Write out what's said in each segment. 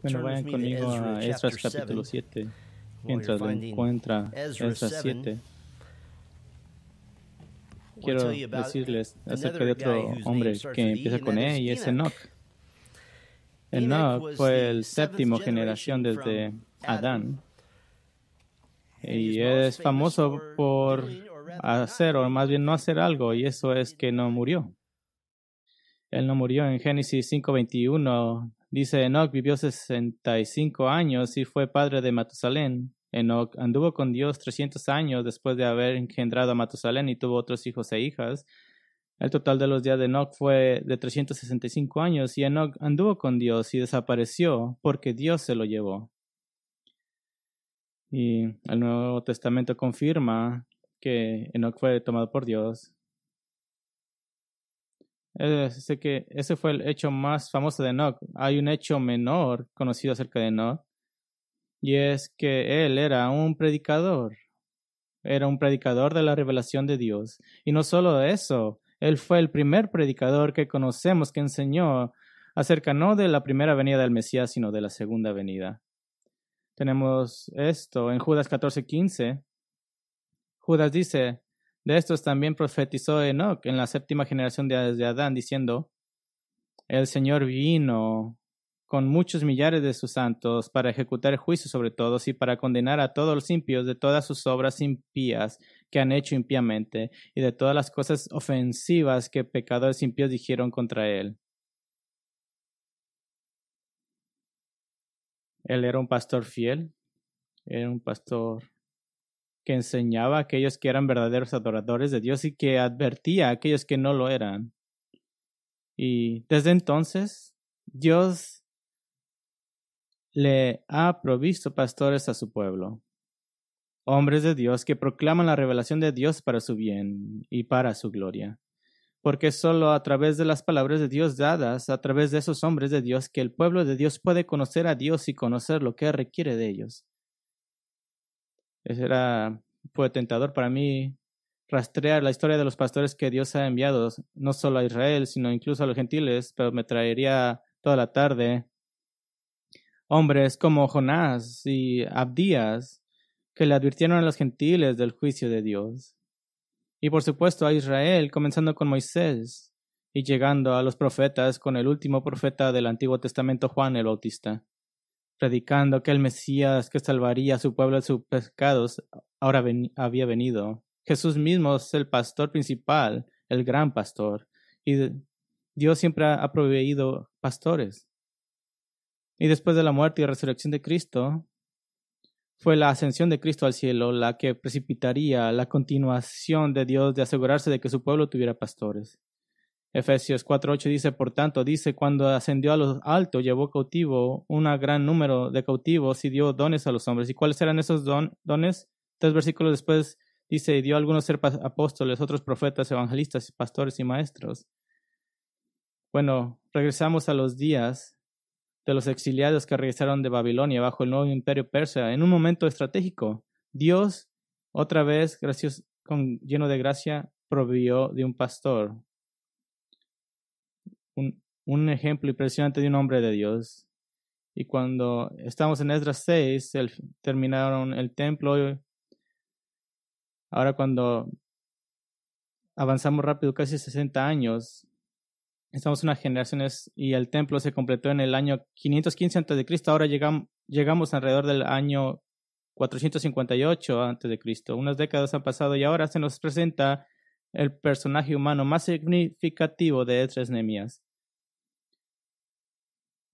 Bueno, vayan conmigo a Esdras capítulo 7. Mientras lo encuentra Esdras 7, quiero decirles acerca de otro hombre que empieza con E y es Enoch. Enoch fue el séptimo generación desde Adán y es famoso por hacer, o más bien no hacer algo, y eso es que no murió. Él no murió. En Génesis 5:21 dice: Enoch vivió 65 años y fue padre de Matusalén. Enoch anduvo con Dios 300 años después de haber engendrado a Matusalén y tuvo otros hijos e hijas. El total de los días de Enoch fue de 365 años y Enoch anduvo con Dios y desapareció porque Dios se lo llevó. Y el Nuevo Testamento confirma que Enoch fue tomado por Dios. Sé que ese fue el hecho más famoso de Enoch. Hay un hecho menor conocido acerca de Enoch, y es que él era un predicador. Era un predicador de la revelación de Dios. Y no solo eso, él fue el primer predicador que conocemos que enseñó acerca no de la primera venida del Mesías, sino de la segunda venida. Tenemos esto en Judas 14:15. Judas dice: de estos también profetizó Enoch en la séptima generación de Adán, diciendo: el Señor vino con muchos millares de sus santos para ejecutar el juicio sobre todos y para condenar a todos los impios de todas sus obras impías que han hecho impíamente y de todas las cosas ofensivas que pecadores impíos dijeron contra él. Él era un pastor fiel, era un pastor que enseñaba a aquellos que eran verdaderos adoradores de Dios y que advertía a aquellos que no lo eran. Y desde entonces, Dios le ha provisto pastores a su pueblo, hombres de Dios que proclaman la revelación de Dios para su bien y para su gloria. Porque solo a través de las palabras de Dios dadas, a través de esos hombres de Dios, que el pueblo de Dios puede conocer a Dios y conocer lo que requiere de ellos. Fue tentador para mí rastrear la historia de los pastores que Dios ha enviado, no solo a Israel, sino incluso a los gentiles, pero me traería toda la tarde hombres como Jonás y Abdías, que le advirtieron a los gentiles del juicio de Dios. Y por supuesto a Israel, comenzando con Moisés y llegando a los profetas con el último profeta del Antiguo Testamento, Juan el Bautista, predicando que el Mesías que salvaría a su pueblo de sus pecados ahora había venido. Jesús mismo es el pastor principal, el gran pastor, y Dios siempre ha proveído pastores. Y después de la muerte y resurrección de Cristo, fue la ascensión de Cristo al cielo la que precipitaría la continuación de Dios de asegurarse de que su pueblo tuviera pastores. Efesios 4:8 dice: por tanto, cuando ascendió a lo alto, llevó cautivo un gran número de cautivos y dio dones a los hombres. ¿Y cuáles eran esos dones? 3 versículos después dice: y dio a algunos ser apóstoles, otros profetas, evangelistas, pastores y maestros. Bueno, regresamos a los días de los exiliados que regresaron de Babilonia bajo el nuevo imperio persa. En un momento estratégico, Dios, otra vez, lleno de gracia, proveyó de un pastor. Un ejemplo impresionante de un hombre de Dios. Y cuando estamos en Esdras 6, terminaron el templo. Ahora cuando avanzamos rápido, casi 60 años, estamos en unas generaciones y el templo se completó en el año 515 a.C. Ahora llegamos alrededor del año 458 a.C. Unas décadas han pasado y ahora se nos presenta el personaje humano más significativo de Esdras Nehemías.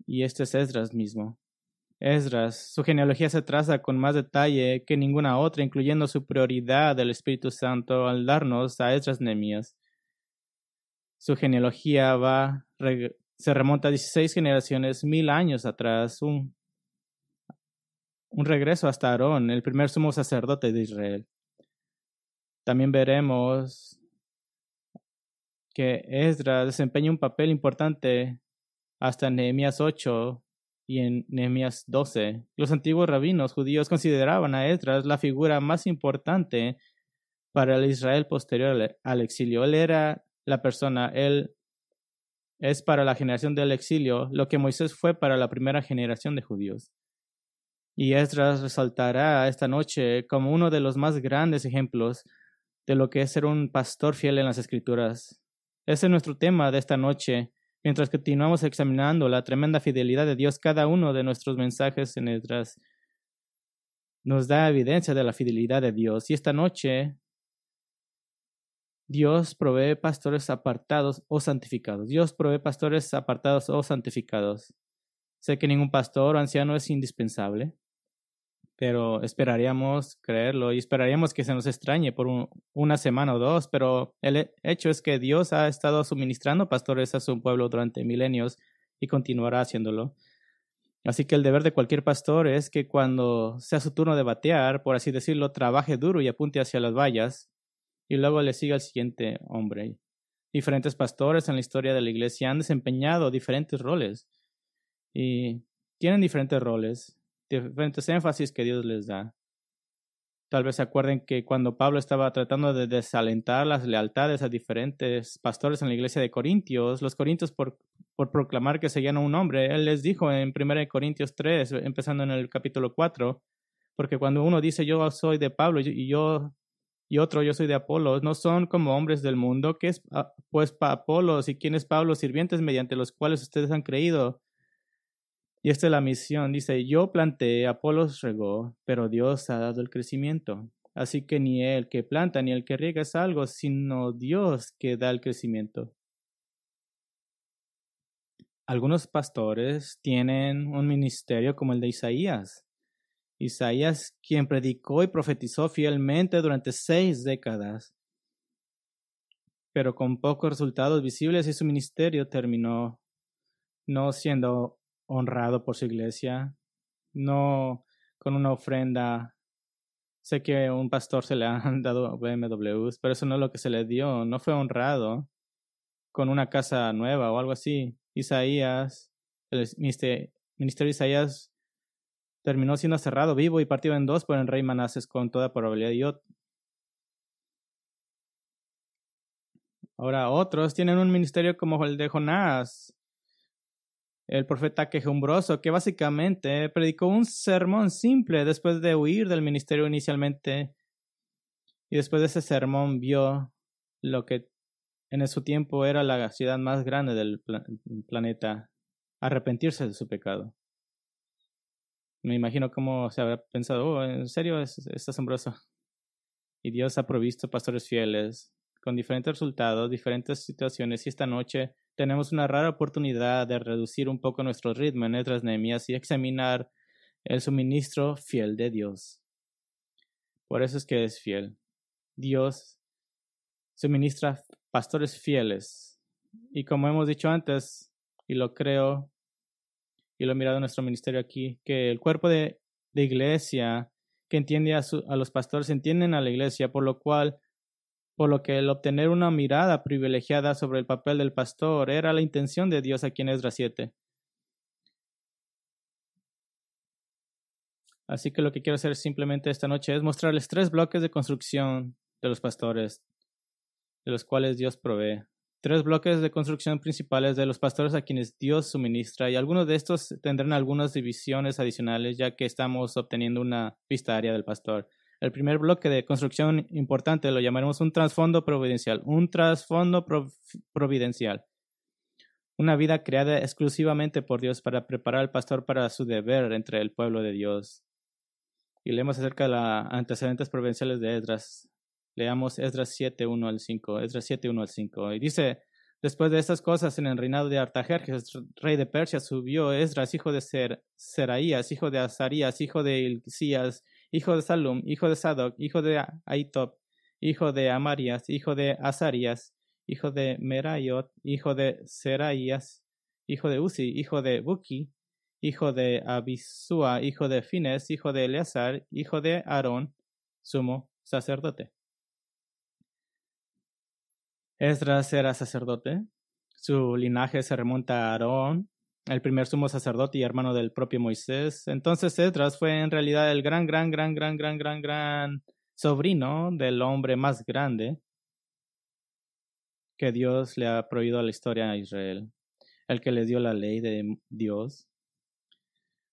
Y este es Esdras mismo. Esdras, su genealogía se traza con más detalle que ninguna otra, incluyendo su prioridad del Espíritu Santo al darnos a Esdras Nehemías. Su genealogía se remonta a 16 generaciones, 1000 años atrás, un regreso hasta Aarón, el primer sumo sacerdote de Israel. También veremos que Esdras desempeña un papel importante hasta Nehemías 8 y en Nehemías 12. Los antiguos rabinos judíos consideraban a Esdras la figura más importante para el Israel posterior al exilio. Él era la persona, él es para la generación del exilio lo que Moisés fue para la primera generación de judíos. Y Esdras resaltará esta noche como uno de los más grandes ejemplos de lo que es ser un pastor fiel en las Escrituras. Ese es nuestro tema de esta noche. Mientras continuamos examinando la tremenda fidelidad de Dios, cada uno de nuestros mensajes en Esdras nos da evidencia de la fidelidad de Dios. Y esta noche, Dios provee pastores apartados o santificados. Dios provee pastores apartados o santificados. Sé que ningún pastor o anciano es indispensable, pero esperaríamos creerlo y esperaríamos que se nos extrañe por una semana o dos, pero el hecho es que Dios ha estado suministrando pastores a su pueblo durante milenios y continuará haciéndolo. Así que el deber de cualquier pastor es que cuando sea su turno de batear, por así decirlo, trabaje duro y apunte hacia las vallas y luego le siga al siguiente hombre. Diferentes pastores en la historia de la iglesia han desempeñado diferentes roles y tienen diferentes roles, diferentes énfasis que Dios les da. Tal vez se acuerden que cuando Pablo estaba tratando de desalentar las lealtades a diferentes pastores en la iglesia de Corintios, los corintios por proclamar que seguían a un hombre, él les dijo en 1 Corintios 3, empezando en el capítulo 4, porque cuando uno dice yo soy de Pablo y otro yo soy de Apolos, no son como hombres del mundo, que es pues para Apolos y quién es Pablo, sirvientes mediante los cuales ustedes han creído. Y esta es la misión. Dice, yo planté, Apolos regó, pero Dios ha dado el crecimiento. Así que ni el que planta ni el que riega es algo, sino Dios que da el crecimiento. Algunos pastores tienen un ministerio como el de Isaías. Isaías, quien predicó y profetizó fielmente durante 6 décadas, pero con pocos resultados visibles, y su ministerio terminó no siendo honrado por su iglesia, no con una ofrenda. Sé que a un pastor se le han dado BMWs, pero eso no es lo que se le dio. No fue honrado con una casa nueva o algo así. Isaías, el ministerio de Isaías terminó siendo cerrado vivo y partido en dos por el rey Manases con toda probabilidad. Y ahora otros tienen un ministerio como el de Jonás, el profeta quejumbroso, que básicamente predicó un sermón simple después de huir del ministerio inicialmente. Y después de ese sermón vio lo que en su tiempo era la ciudad más grande del planeta, arrepentirse de su pecado. Me imagino cómo se habrá pensado, oh, en serio, es asombroso. Y Dios ha provisto pastores fieles con diferentes resultados, diferentes situaciones. Y esta noche tenemos una rara oportunidad de reducir un poco nuestro ritmo en Esdras, Nehemías y examinar el suministro fiel de Dios. Por eso es que es fiel. Dios suministra pastores fieles. Y como hemos dicho antes, y lo creo, y lo he mirado en nuestro ministerio aquí, que el cuerpo de iglesia que entiende a los pastores entienden a la iglesia, por lo que el obtener una mirada privilegiada sobre el papel del pastor era la intención de Dios aquí en Esdras 7. Así que lo que quiero hacer simplemente esta noche es mostrarles 3 bloques de construcción de los pastores, de los cuales Dios provee. 3 bloques de construcción principales de los pastores a quienes Dios suministra, y algunos de estos tendrán algunas divisiones adicionales ya que estamos obteniendo una vista aérea del pastor. El primer bloque de construcción importante lo llamaremos un trasfondo providencial. Un trasfondo providencial. Una vida creada exclusivamente por Dios para preparar al pastor para su deber entre el pueblo de Dios. Y leemos acerca de los antecedentes providenciales de Esdras. Leamos Esdras 7, 1 al 5. Esdras 7, 1 al 5. Y dice, después de estas cosas, en el reinado de Artajerjes, rey de Persia, subió Esdras, hijo de Seraías, hijo de Azarías, hijo de Hilcías, hijo de Salum, hijo de Sadoc, hijo de Ahitob, hijo de Amarías, hijo de Azarías, hijo de Merayot, hijo de Seraías, hijo de Uzi, hijo de Buki, hijo de Abisúa, hijo de Fines, hijo de Eleazar, hijo de Aarón, sumo sacerdote. Esdras era sacerdote. Su linaje se remonta a Aarón, el primer sumo sacerdote y hermano del propio Moisés. Entonces Esdras fue en realidad el gran sobrino del hombre más grande que Dios le ha prohibido a la historia a Israel. el que les dio la ley de Dios.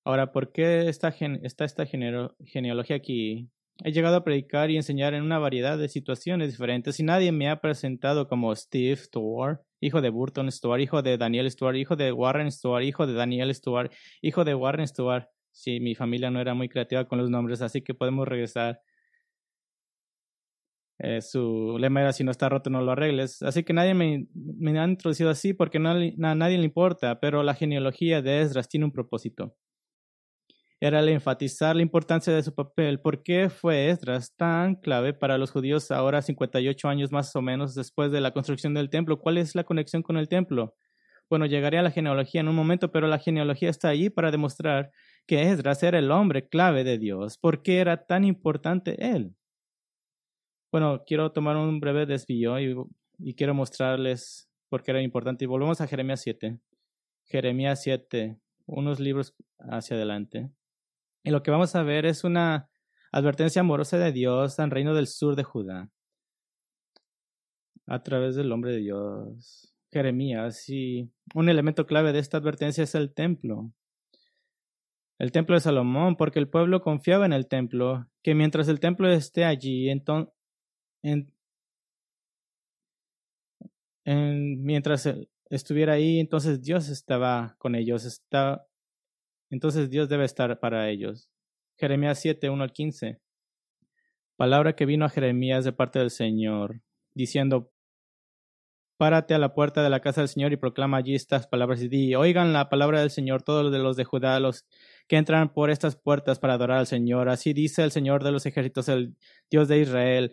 Ahora, ¿por qué está esta genealogía aquí? He llegado a predicar y enseñar en una variedad de situaciones diferentes y nadie me ha presentado como Steve Stewart, hijo de Burton Stewart, hijo de Daniel Stewart, hijo de Warren Stewart, hijo de Daniel Stewart, hijo de Warren Stewart. Sí, mi familia no era muy creativa con los nombres, así que podemos regresar. Su lema era: si no está roto no lo arregles. Así que nadie me ha introducido así porque a nadie le importa, pero la genealogía de Esdras tiene un propósito. Era el enfatizar la importancia de su papel. ¿Por qué fue Esdras tan clave para los judíos ahora 58 años más o menos después de la construcción del templo? ¿Cuál es la conexión con el templo? Bueno, llegaré a la genealogía en un momento, pero la genealogía está allí para demostrar que Esdras era el hombre clave de Dios. ¿Por qué era tan importante él? Bueno, quiero tomar un breve desvío y quiero mostrarles por qué era importante. Y volvemos a Jeremías 7. Jeremías 7, unos libros hacia adelante. Y lo que vamos a ver es una advertencia amorosa de Dios al reino del sur de Judá a través del hombre de Dios, Jeremías. Y un elemento clave de esta advertencia es el templo de Salomón, porque el pueblo confiaba en el templo, que mientras el templo esté allí, mientras estuviera ahí, entonces Dios estaba con ellos, entonces Dios debe estar para ellos. Jeremías 7, 1 al 15. Palabra que vino a Jeremías de parte del Señor, diciendo: párate a la puerta de la casa del Señor y proclama allí estas palabras y di: oigan la palabra del Señor todos los de Judá, los que entran por estas puertas para adorar al Señor. Así dice el Señor de los ejércitos, el Dios de Israel: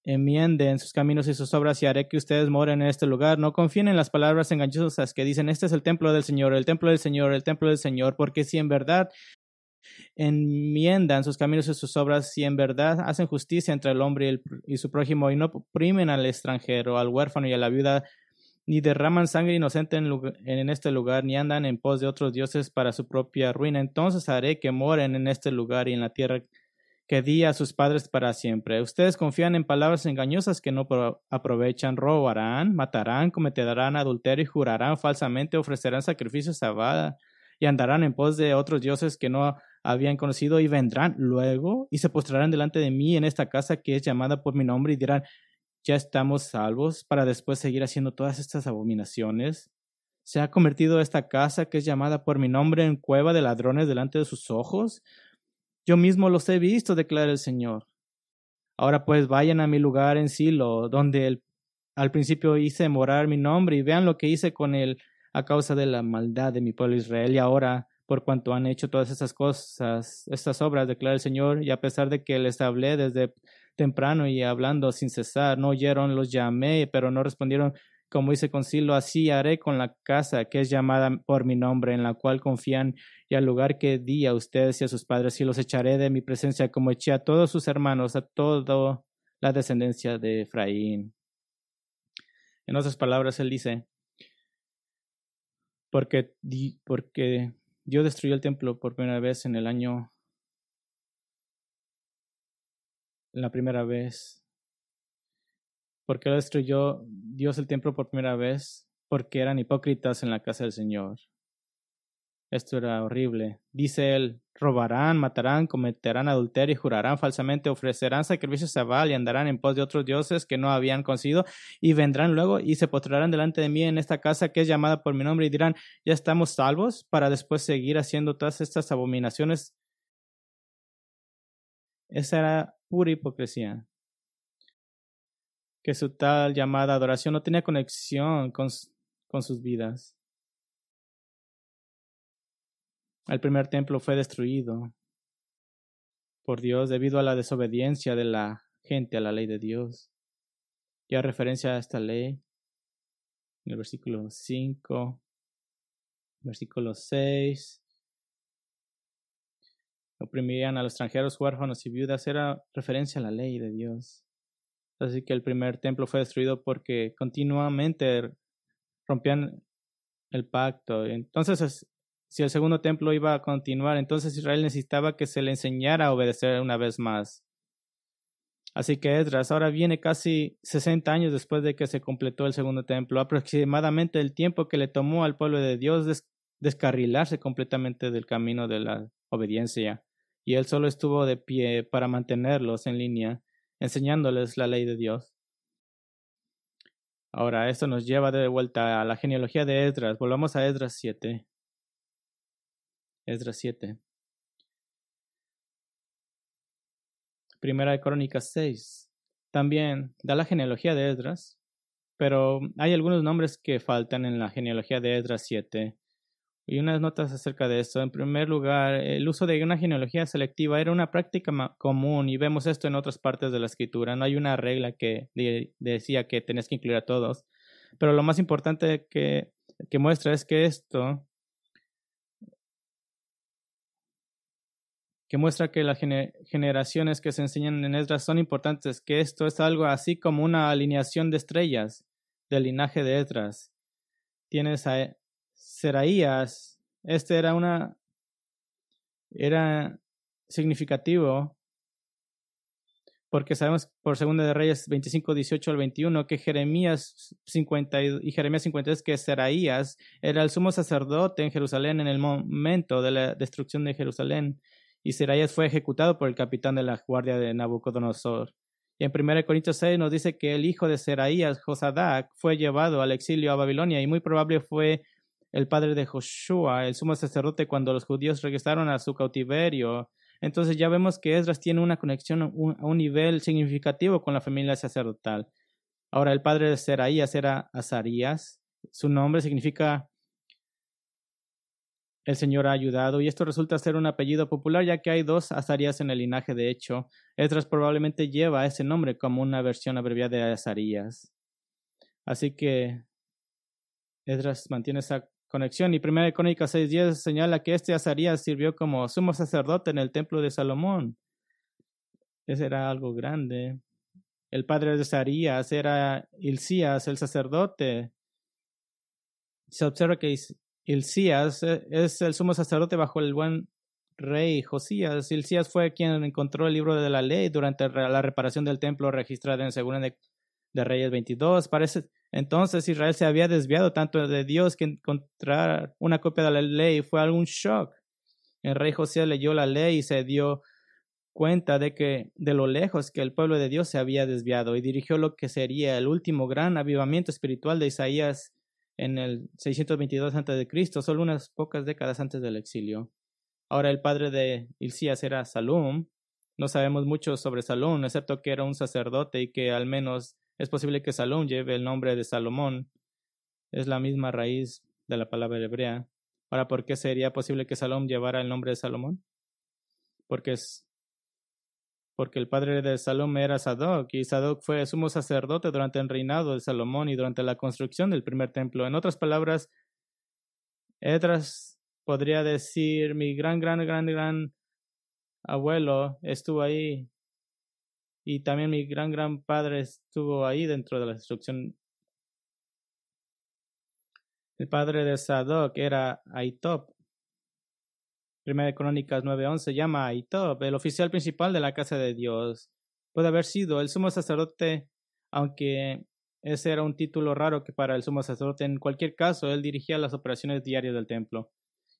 enmienden sus caminos y sus obras y haré que ustedes moren en este lugar. No confíen en las palabras engañosas que dicen: este es el templo del Señor, el templo del Señor, el templo del Señor, porque si en verdad enmiendan sus caminos y sus obras, si en verdad hacen justicia entre el hombre y su prójimo, y no oprimen al extranjero, al huérfano y a la viuda, ni derraman sangre inocente en este lugar, ni andan en pos de otros dioses para su propia ruina, entonces haré que moren en este lugar y en la tierra que di a sus padres para siempre. Ustedes confían en palabras engañosas que no aprovechan, robarán, matarán, cometerán adulterio y jurarán falsamente, ofrecerán sacrificios a Baal y andarán en pos de otros dioses que no habían conocido, y vendrán luego y se postrarán delante de mí en esta casa que es llamada por mi nombre y dirán: ya estamos salvos, para después seguir haciendo todas estas abominaciones. ¿Se ha convertido esta casa que es llamada por mi nombre en cueva de ladrones delante de sus ojos? Yo mismo los he visto, declara el Señor. Ahora pues vayan a mi lugar en Silo, donde al principio hice morar mi nombre, y vean lo que hice con él a causa de la maldad de mi pueblo Israel. Y ahora, por cuanto han hecho todas esas cosas, estas obras, declara el Señor, y a pesar de que les hablé desde temprano y hablando sin cesar, no oyeron, los llamé, pero no respondieron. Como hice con Silo, así haré con la casa que es llamada por mi nombre, en la cual confían, y al lugar que di a ustedes y a sus padres, y los echaré de mi presencia, como eché a todos sus hermanos, a toda la descendencia de Efraín. En otras palabras, él dice: porque Dios destruyó el templo por primera vez la primera vez. ¿Por qué lo destruyó Dios el templo por primera vez? Porque eran hipócritas en la casa del Señor. Esto era horrible. Dice él: robarán, matarán, cometerán adulterio y jurarán falsamente, ofrecerán sacrificios a Baal y andarán en pos de otros dioses que no habían conocido, y vendrán luego y se postrarán delante de mí en esta casa que es llamada por mi nombre y dirán: ya estamos salvos, para después seguir haciendo todas estas abominaciones. Esa era pura hipocresía. Que su tal llamada adoración no tenía conexión con sus vidas. El primer templo fue destruido por Dios debido a la desobediencia de la gente a la ley de Dios. Ya referencia a esta ley en el versículo 5, versículo 6. Oprimirían a los extranjeros, huérfanos y viudas. Era referencia a la ley de Dios. Así que el primer templo fue destruido porque continuamente rompían el pacto. Entonces, si el segundo templo iba a continuar, entonces Israel necesitaba que se le enseñara a obedecer una vez más. Así que Esdras ahora viene casi 60 años después de que se completó el segundo templo, aproximadamente el tiempo que le tomó al pueblo de Dios descarrilarse completamente del camino de la obediencia. Y él solo estuvo de pie para mantenerlos en línea, enseñándoles la ley de Dios. Ahora, esto nos lleva de vuelta a la genealogía de Esdras. Volvamos a Esdras 7. Esdras 7. Primera de Crónicas 6. También da la genealogía de Esdras, pero hay algunos nombres que faltan en la genealogía de Esdras 7. Y unas notas acerca de esto. En primer lugar, el uso de una genealogía selectiva era una práctica común y vemos esto en otras partes de la escritura. No hay una regla que decía que tenías que incluir a todos. Pero lo más importante que muestra es que esto, que muestra que las generaciones que se enseñan en Esdras son importantes, que esto es algo así como una alineación de estrellas del linaje de Esdras. Tienes a Seraías. Este era significativo porque sabemos por Segunda de Reyes 25, 18 al 21 que Jeremías 50 y Jeremías 53 que Seraías era el sumo sacerdote en Jerusalén en el momento de la destrucción de Jerusalén y Seraías fue ejecutado por el capitán de la guardia de Nabucodonosor. Y en 1 Corintios 6 nos dice que el hijo de Seraías, Josadac, fue llevado al exilio a Babilonia y muy probable fue el padre de Joshua, el sumo sacerdote, cuando los judíos regresaron a su cautiverio. Entonces ya vemos que Esdras tiene una conexión a un nivel significativo con la familia sacerdotal. Ahora, el padre de Seraías era Azarías. Su nombre significa el Señor ha ayudado, y esto resulta ser un apellido popular, ya que hay dos Azarías en el linaje. De hecho, Esdras probablemente lleva ese nombre como una versión abreviada de Azarías. Así que Esdras mantiene esa conexión. Y 1 Crónicas 6:10 señala que este Azarías sirvió como sumo sacerdote en el templo de Salomón. Ese era algo grande. El padre de Azarías era Hilcías, el sacerdote. Se observa que Hilcías es el sumo sacerdote bajo el buen rey Josías. Hilcías fue quien encontró el libro de la ley durante la reparación del templo registrada en Segunda de Reyes 22. Parece entonces Israel se había desviado tanto de Dios que encontrar una copia de la ley fue algún shock. El rey Josías leyó la ley y se dio cuenta de lo lejos que el pueblo de Dios se había desviado y dirigió lo que sería el último gran avivamiento espiritual de Isaías en el 622 a.C., solo unas pocas décadas antes del exilio. Ahora el padre de Hilcías era Salum. No sabemos mucho sobre Salum, excepto que era un sacerdote y que al menos es posible que Salum lleve el nombre de Salomón. Es la misma raíz de la palabra hebrea. Ahora, ¿por qué sería posible que Salom llevara el nombre de Salomón? Porque el padre de Salom era Sadoc, y Sadoc fue sumo sacerdote durante el reinado de Salomón y durante la construcción del primer templo. En otras palabras, Esdras podría decir, mi gran abuelo estuvo ahí, y también mi gran padre estuvo ahí dentro de la destrucción. El padre de Sadoc era Ahitob. 1 Crónicas 9:11 llama a Ahitob, el oficial principal de la casa de Dios. Puede haber sido el sumo sacerdote, aunque ese era un título raro que para el sumo sacerdote. En cualquier caso, él dirigía las operaciones diarias del templo.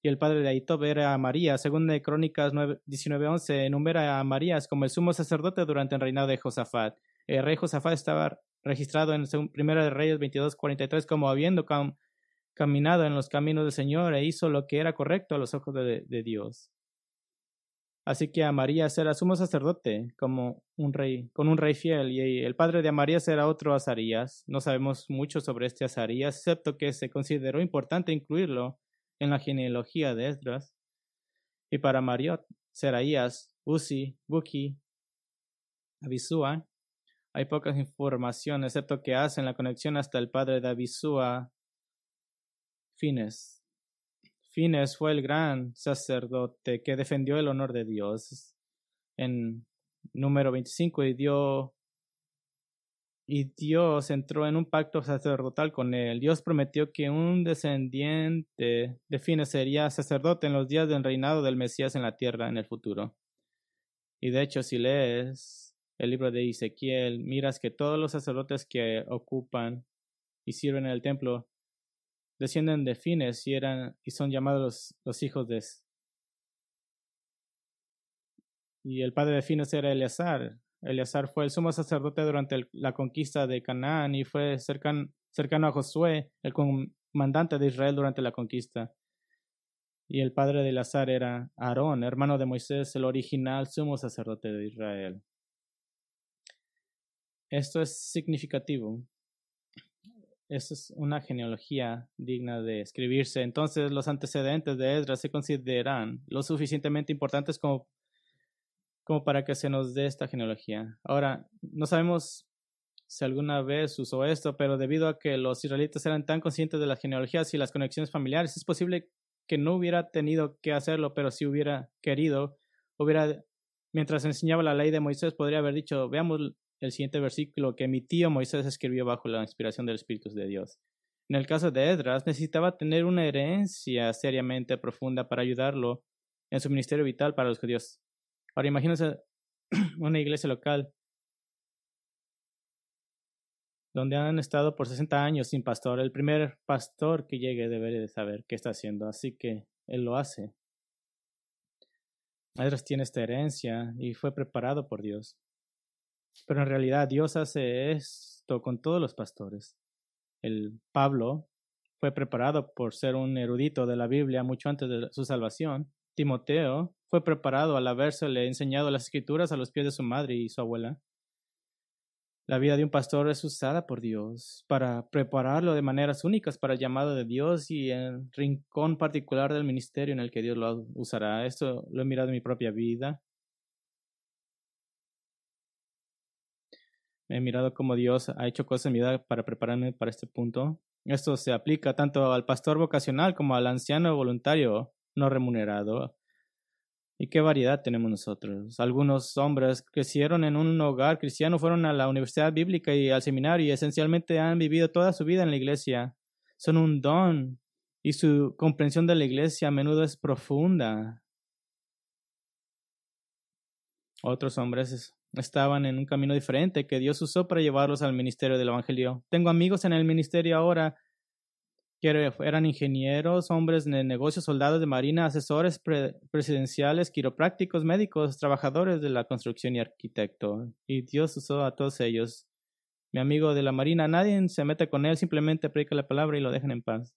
Y el padre de Ahitob era Amarías. Según de Crónicas 19:11, enumera a Amarías como el sumo sacerdote durante el reinado de Josafat. El rey Josafat estaba registrado en 1 de Reyes 22:43 como habiendo caminado en los caminos del Señor e hizo lo que era correcto a los ojos de Dios. Así que Amarías era sumo sacerdote como un rey, con un rey fiel, y el padre de Amarías era otro Azarías. No sabemos mucho sobre este Azarías, excepto que se consideró importante incluirlo en la genealogía de Esdras. Y para Mariot, Seraías, Uzi, Buki, Abisúa, hay pocas informaciones, excepto que hacen la conexión hasta el padre de Abisúa, Fines. Fines fue el gran sacerdote que defendió el honor de Dios en número 25 y Dios entró en un pacto sacerdotal con él. Dios prometió que un descendiente de Fines sería sacerdote en los días del reinado del Mesías en la tierra en el futuro. Y de hecho, si lees el libro de Ezequiel, miras que todos los sacerdotes que ocupan y sirven en el templo descienden de Fines y son llamados los hijos de... Y el padre de Fines era Eleazar. Eleazar fue el sumo sacerdote durante la conquista de Canaán y fue cercano a Josué, el comandante de Israel durante la conquista. Y el padre de Eleazar era Aarón, hermano de Moisés, el original sumo sacerdote de Israel. Esto es significativo. Esta es una genealogía digna de escribirse. Entonces, los antecedentes de Esdras se consideran lo suficientemente importantes como para que se nos dé esta genealogía. Ahora, no sabemos si alguna vez usó esto, pero debido a que los israelitas eran tan conscientes de las genealogías y las conexiones familiares, es posible que no hubiera tenido que hacerlo, pero si hubiera querido, mientras enseñaba la ley de Moisés, podría haber dicho, veamos el siguiente versículo que mi tío Moisés escribió bajo la inspiración del Espíritu de Dios. En el caso de Esdras, necesitaba tener una herencia seriamente profunda para ayudarlo en su ministerio vital para los judíos. Ahora imagínense una iglesia local donde han estado por 60 años sin pastor. El primer pastor que llegue debería de saber qué está haciendo, así que él lo hace. Esdras tiene esta herencia y fue preparado por Dios. Pero en realidad Dios hace esto con todos los pastores. El Pablo fue preparado por ser un erudito de la Biblia mucho antes de su salvación. Timoteo fue preparado al habérsele enseñado las escrituras a los pies de su madre y su abuela. La vida de un pastor es usada por Dios para prepararlo de maneras únicas para el llamado de Dios y el rincón particular del ministerio en el que Dios lo usará. Esto lo he mirado en mi propia vida. He mirado cómo Dios ha hecho cosas en mi vida para prepararme para este punto. Esto se aplica tanto al pastor vocacional como al anciano voluntario no remunerado. ¿Y qué variedad tenemos nosotros? Algunos hombres crecieron en un hogar cristiano, fueron a la universidad bíblica y al seminario y esencialmente han vivido toda su vida en la iglesia. Son un don y su comprensión de la iglesia a menudo es profunda. Otros hombres estaban en un camino diferente que Dios usó para llevarlos al ministerio del Evangelio. Tengo amigos en el ministerio ahora que eran ingenieros, hombres de negocios, soldados de marina, asesores presidenciales, quiroprácticos, médicos, trabajadores de la construcción y arquitectos. Y Dios usó a todos ellos. Mi amigo de la marina, nadie se mete con él, simplemente predica la palabra y lo dejan en paz.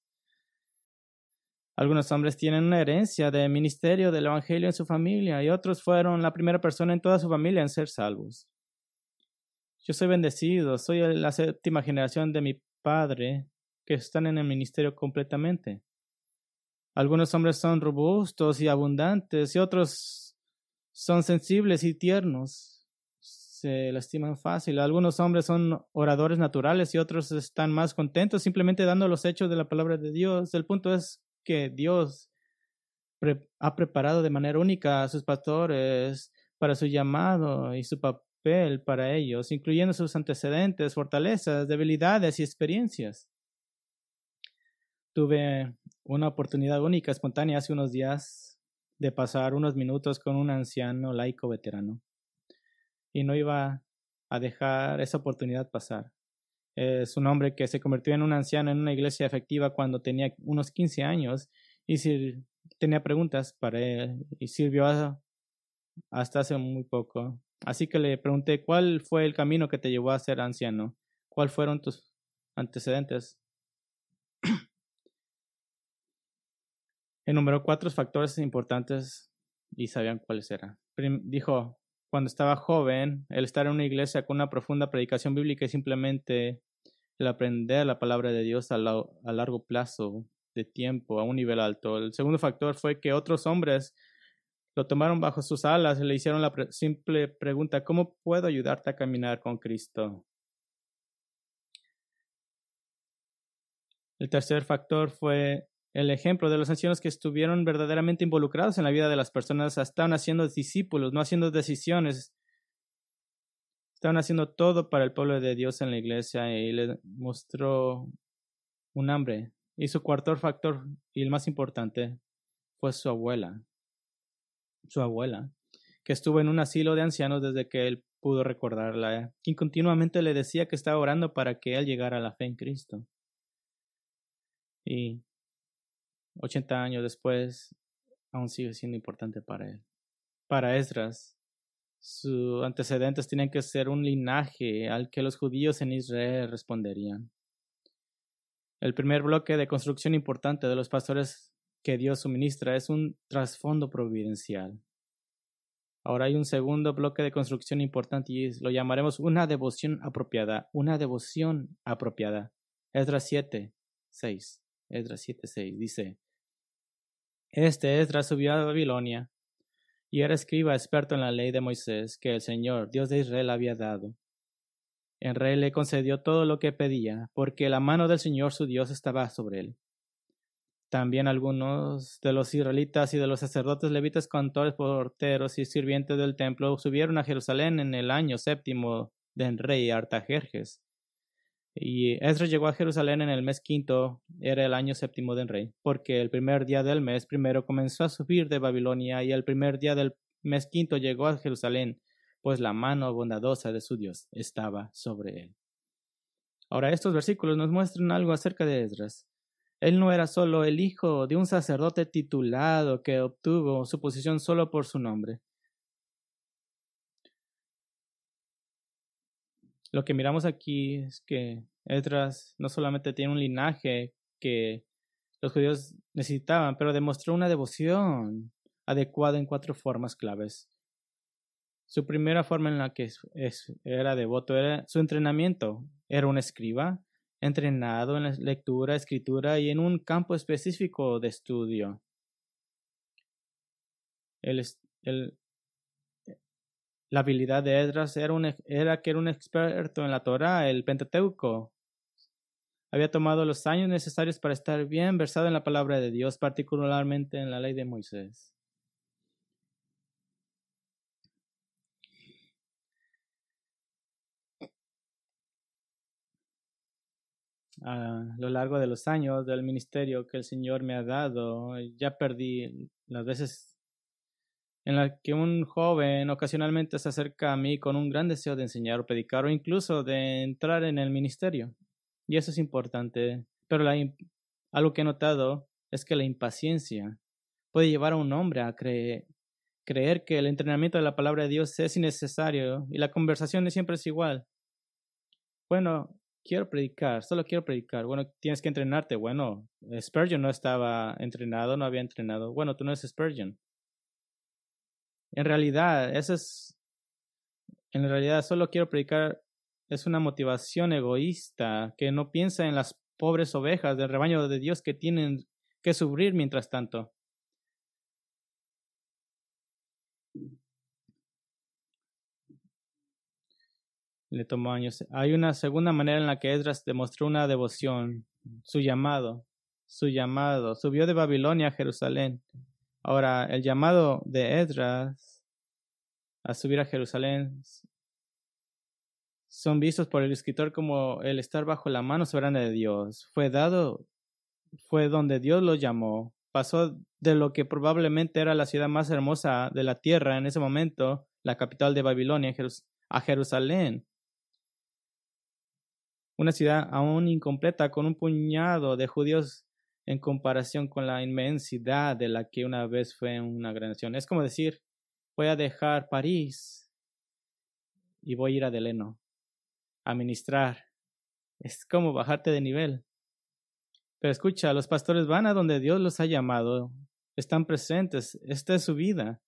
Algunos hombres tienen una herencia de ministerio del Evangelio en su familia y otros fueron la primera persona en toda su familia en ser salvos. Yo soy bendecido, soy la séptima generación de mi padre que están en el ministerio completamente. Algunos hombres son robustos y abundantes y otros son sensibles y tiernos. Se lastiman fácil. Algunos hombres son oradores naturales y otros están más contentos simplemente dando los hechos de la palabra de Dios. El punto es que Dios ha preparado de manera única a sus pastores para su llamado y su papel para ellos, incluyendo sus antecedentes, fortalezas, debilidades y experiencias. Tuve una oportunidad única, espontánea, hace unos días de pasar unos minutos con un anciano laico veterano. Y no iba a dejar esa oportunidad pasar. Es un hombre que se convirtió en un anciano en una iglesia efectiva cuando tenía unos 15 años y tenía preguntas para él y sirvió hasta hace muy poco. Así que le pregunté, ¿cuál fue el camino que te llevó a ser anciano? ¿Cuáles fueron tus antecedentes? Enumeró 4 factores importantes y sabían cuáles eran. Dijo, cuando estaba joven, el estar en una iglesia con una profunda predicación bíblica y simplemente el aprender la palabra de Dios a largo plazo de tiempo, a un nivel alto. El segundo factor fue que otros hombres lo tomaron bajo sus alas y le hicieron la simple pregunta, ¿cómo puedo ayudarte a caminar con Cristo? El tercer factor fue el ejemplo de los ancianos que estuvieron verdaderamente involucrados en la vida de las personas, estaban haciendo discípulos, no haciendo decisiones, estaban haciendo todo para el pueblo de Dios en la iglesia y le mostró un hambre. Y su cuarto factor, y el más importante, fue su abuela, que estuvo en un asilo de ancianos desde que el pudo recordarla, quien continuamente le decía que estaba orando para que él llegara a la fe en Cristo. Y 80 años después, aún sigue siendo importante para él. Para Esdras, sus antecedentes tienen que ser un linaje al que los judíos en Israel responderían. El primer bloque de construcción importante de los pastores que Dios suministra es un trasfondo providencial. Ahora hay un segundo bloque de construcción importante y lo llamaremos una devoción apropiada. Una devoción apropiada. Esdras 7:6. Esdras 7:6 dice: Esdras subió a Babilonia y era escriba experto en la ley de Moisés que el Señor, Dios de Israel, había dado. El rey le concedió todo lo que pedía, porque la mano del Señor su Dios estaba sobre él. También algunos de los israelitas y de los sacerdotes levitas, cantores, porteros y sirvientes del templo subieron a Jerusalén en el año 7º del rey Artajerjes. Y Esdras llegó a Jerusalén en el mes 5º, era el año 7º del rey, porque el primer día del mes primero comenzó a subir de Babilonia y el primer día del mes 5º llegó a Jerusalén, pues la mano bondadosa de su Dios estaba sobre él. Ahora estos versículos nos muestran algo acerca de Esdras. Él no era solo el hijo de un sacerdote titulado que obtuvo su posición solo por su nombre. Lo que miramos aquí es que Esdras no solamente tiene un linaje que los judíos necesitaban, pero demostró una devoción adecuada en 4 formas claves. Su primera forma en la que era devoto era su entrenamiento. Era un escriba, entrenado en la lectura, escritura y en un campo específico de estudio. La habilidad de Esdras era que era un experto en la Torá, el Pentateuco. Había tomado los años necesarios para estar bien versado en la palabra de Dios, particularmente en la ley de Moisés. A lo largo de los años del ministerio que el Señor me ha dado, ya perdí las veces en las que un joven ocasionalmente se acerca a mí con un gran deseo de enseñar o predicar o incluso de entrar en el ministerio. Y eso es importante. Pero algo que he notado es que la impaciencia puede llevar a un hombre a creer que el entrenamiento de la palabra de Dios es innecesario y la conversación siempre es igual. Bueno, quiero predicar, solo quiero predicar. Bueno, tienes que entrenarte. Bueno, Spurgeon no estaba entrenado, no había entrenado. Bueno, tú no eres Spurgeon. En realidad, solo quiero predicar es una motivación egoísta que no piensa en las pobres ovejas del rebaño de Dios que tienen que sufrir mientras tanto. Le tomó años. Hay una segunda manera en la que Esdras demostró una devoción, su llamado. Subió de Babilonia a Jerusalén. Ahora, el llamado de Esdras a subir a Jerusalén son vistos por el escritor como el estar bajo la mano soberana de Dios. Fue donde Dios lo llamó. Pasó de lo que probablemente era la ciudad más hermosa de la tierra en ese momento, la capital de Babilonia, a Jerusalén. Una ciudad aún incompleta con un puñado de judíos en comparación con la inmensidad de la que una vez fue una gran nación. Es como decir, voy a dejar París y voy a ir a Deleno a ministrar. Es como bajarte de nivel. Pero escucha, los pastores van a donde Dios los ha llamado, están presentes, esta es su vida.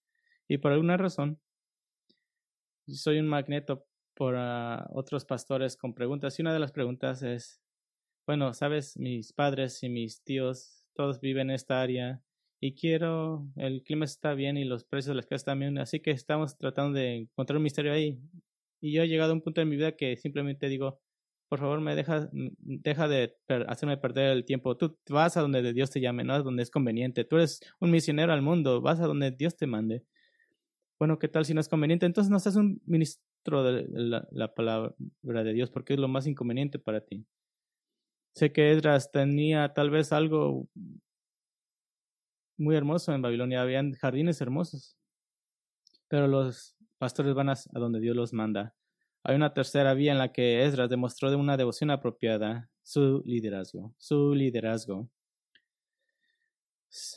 Y por alguna razón, soy un magneto por otros pastores con preguntas. Y una de las preguntas es, bueno, sabes, mis padres y mis tíos, todos viven en esta área y el clima está bien y los precios de las casas están bien, así que estamos tratando de encontrar un misterio ahí. Y yo he llegado a un punto en mi vida que simplemente digo, por favor, deja de hacerme perder el tiempo. Tú vas a donde Dios te llame, no a donde es conveniente. Tú eres un misionero al mundo, vas a donde Dios te mande. Bueno, ¿qué tal si no es conveniente? Entonces no seas un ministro de la palabra de Dios porque es lo más inconveniente para ti. Sé que Esdras tenía tal vez algo muy hermoso en Babilonia, habían jardines hermosos, pero los pastores van a donde Dios los manda. Hay una tercera vía en la que Esdras demostró de una devoción apropiada, su liderazgo.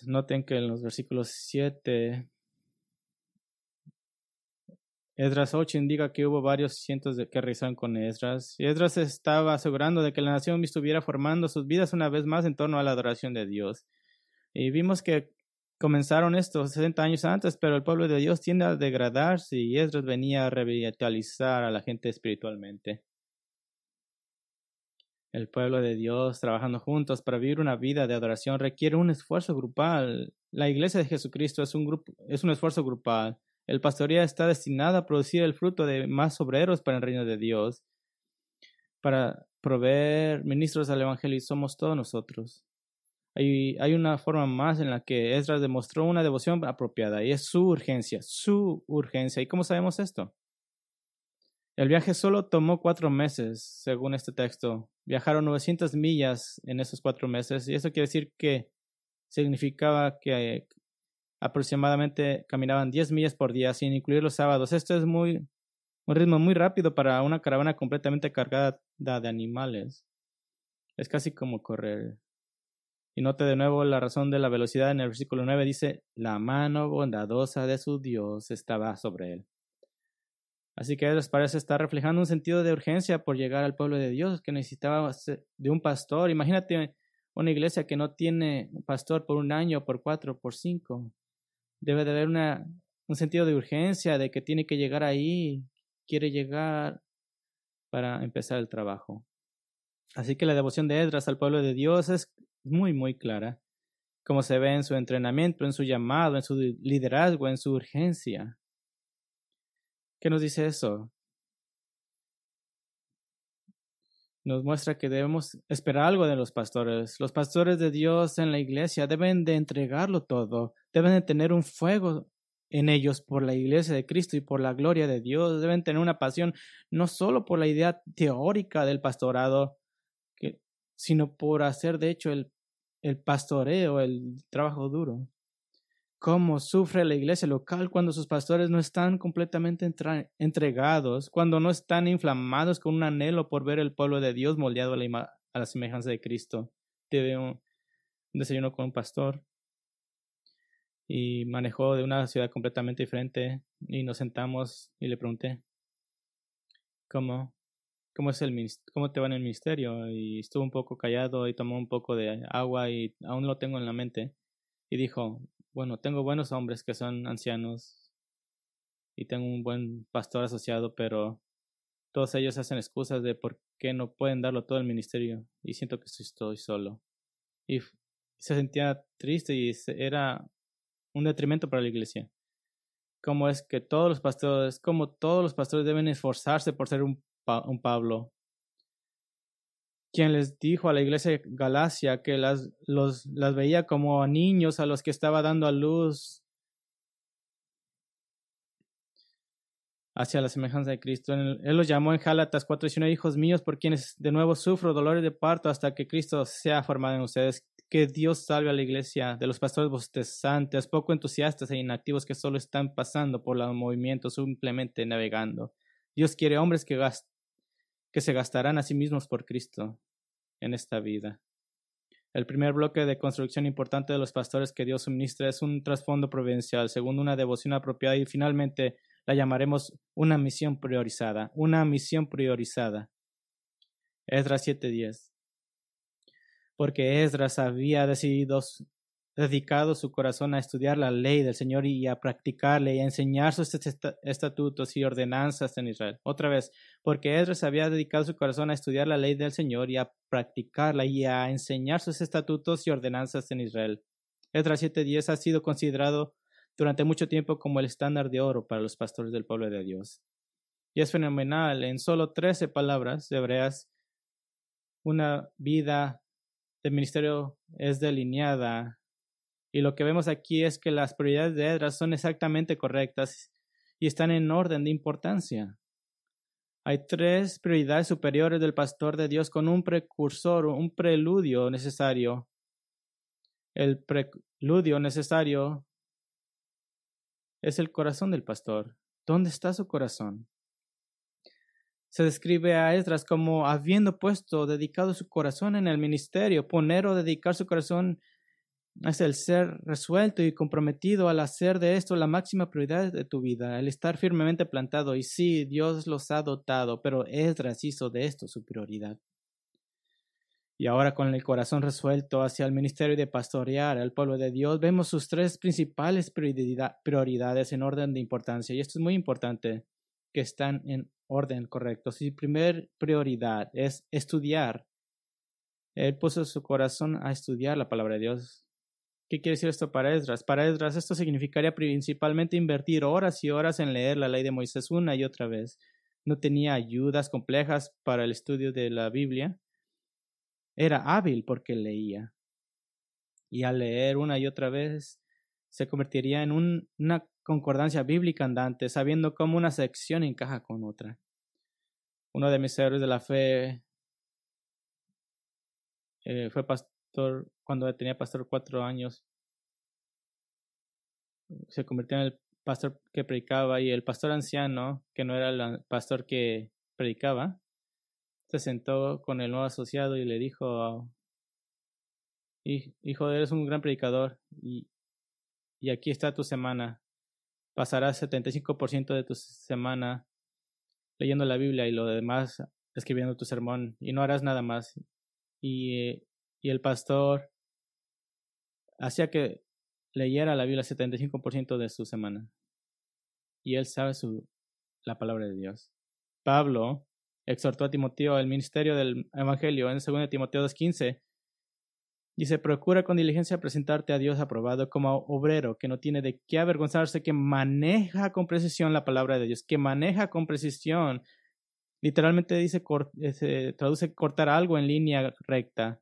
Noten que en los versículos 7, Esdras 8 indica que hubo varios cientos de que rezaron con Esdras. Y Esdras estaba asegurando de que la nación estuviera formando sus vidas una vez más en torno a la adoración de Dios. Y vimos que comenzaron estos 60 años antes, pero el pueblo de Dios tiende a degradarse y Esdras venía a revitalizar a la gente espiritualmente. El pueblo de Dios trabajando juntos para vivir una vida de adoración requiere un esfuerzo grupal. La iglesia de Jesucristo es un esfuerzo grupal. El pastoría está destinado a producir el fruto de más obreros para el reino de Dios. Para proveer ministros del evangelio somos todos nosotros. Hay una forma más en la que Esdras demostró una devoción apropiada y es su urgencia. ¿Y cómo sabemos esto? El viaje solo tomó 4 meses, según este texto. Viajaron 900 millas en esos 4 meses y eso quiere decir que significaba que aproximadamente caminaban 10 millas por día sin incluir los sábados. Esto es un ritmo muy rápido para una caravana completamente cargada de animales. Es casi como correr. Y note de nuevo la razón de la velocidad en el versículo 9. Dice, la mano bondadosa de su Dios estaba sobre él. Así que les parece estar reflejando un sentido de urgencia por llegar al pueblo de Dios que necesitaba de un pastor. Imagínate una iglesia que no tiene un pastor por 1 año, por 4, por 5. Debe de haber un sentido de urgencia de que tiene que llegar ahí, quiere llegar para empezar el trabajo. Así que la devoción de Esdras al pueblo de Dios es muy, muy clara, como se ve en su entrenamiento, en su llamado, en su liderazgo, en su urgencia. ¿Qué nos dice eso? Nos muestra que debemos esperar algo de los pastores. Los pastores de Dios en la iglesia deben de entregarlo todo, deben de tener un fuego en ellos por la iglesia de Cristo y por la gloria de Dios. Deben tener una pasión no solo por la idea teórica del pastorado, sino por hacer de hecho el pastoreo, el trabajo duro. Cómo sufre la iglesia local cuando sus pastores no están completamente entregados, cuando no están inflamados con un anhelo por ver el pueblo de Dios moldeado a la semejanza de Cristo. Tuve un desayuno con un pastor y manejó de una ciudad completamente diferente y nos sentamos y le pregunté, ¿cómo te va en el ministerio? Y estuvo un poco callado y tomó un poco de agua y aún lo tengo en la mente. Y dijo, bueno, tengo buenos hombres que son ancianos y tengo un buen pastor asociado, pero todos ellos hacen excusas de por qué no pueden darlo todo el ministerio y siento que estoy solo. Y se sentía triste y era un detrimento para la iglesia. Como todos los pastores deben esforzarse por ser un Pablo, quien les dijo a la iglesia de Galacia que las veía como niños a los que estaba dando a luz hacia la semejanza de Cristo. Él los llamó en Gálatas 4:19, hijos míos, por quienes de nuevo sufro dolores de parto hasta que Cristo sea formado en ustedes. Que Dios salve a la iglesia de los pastores bostesantes, poco entusiastas e inactivos que solo están pasando por los movimientos, simplemente navegando. Dios quiere hombres que se gastarán a sí mismos por Cristo en esta vida. El primer bloque de construcción importante de los pastores que Dios suministra es un trasfondo providencial, segundo una devoción apropiada y finalmente la llamaremos una misión priorizada. Esdras 7:10. Porque Esdras había dedicado su corazón a estudiar la ley del Señor y a practicarla y a enseñar sus estatutos y ordenanzas en Israel. Otra vez, porque Esdras había dedicado su corazón a estudiar la ley del Señor y a practicarla y a enseñar sus estatutos y ordenanzas en Israel. Esdras 7:10 ha sido considerado durante mucho tiempo como el estándar de oro para los pastores del pueblo de Dios. Y es fenomenal, en solo 13 palabras hebreas, una vida de ministerio es delineada. Y lo que vemos aquí es que las prioridades de Esdras son exactamente correctas y están en orden de importancia. Hay 3 prioridades superiores del pastor de Dios con un precursor, un preludio necesario. El preludio necesario es el corazón del pastor. ¿Dónde está su corazón? Se describe a Esdras como habiendo dedicado su corazón en el ministerio. Poner o dedicar su corazón es el ser resuelto y comprometido al hacer de esto la máxima prioridad de tu vida, el estar firmemente plantado. Y sí, Dios los ha dotado, pero Esdras hizo de esto su prioridad. Y ahora, con el corazón resuelto hacia el ministerio de pastorear al pueblo de Dios, vemos sus tres principales prioridades en orden de importancia. Y esto es muy importante, que están en orden correcto. Su primer prioridad es estudiar. Él puso su corazón a estudiar la palabra de Dios. ¿Qué quiere decir esto para Esdras? Para Esdras esto significaría principalmente invertir horas y horas en leer la ley de Moisés una y otra vez. No tenía ayudas complejas para el estudio de la Biblia. Era hábil porque leía. Y al leer una y otra vez se convertiría en una concordancia bíblica andante, sabiendo cómo una sección encaja con otra. Uno de mis héroes de la fe fue pastor cuando tenía pastor 4 años. Se convirtió en el pastor que predicaba, y el pastor anciano, que no era el pastor que predicaba, se sentó con el nuevo asociado y le dijo: hijo, eres un gran predicador y aquí está tu semana. Pasarás 75% de tu semana leyendo la Biblia y lo demás escribiendo tu sermón, y no harás nada más. Y el pastor hacía que leyera la Biblia 75% de su semana. Y él sabe la palabra de Dios. Pablo exhortó a Timoteo al ministerio del Evangelio en 2 Timoteo 2:15. Dice: procura con diligencia presentarte a Dios aprobado como obrero que no tiene de qué avergonzarse, que maneja con precisión la palabra de Dios, que maneja con precisión. Literalmente dice, se traduce cortar algo en línea recta.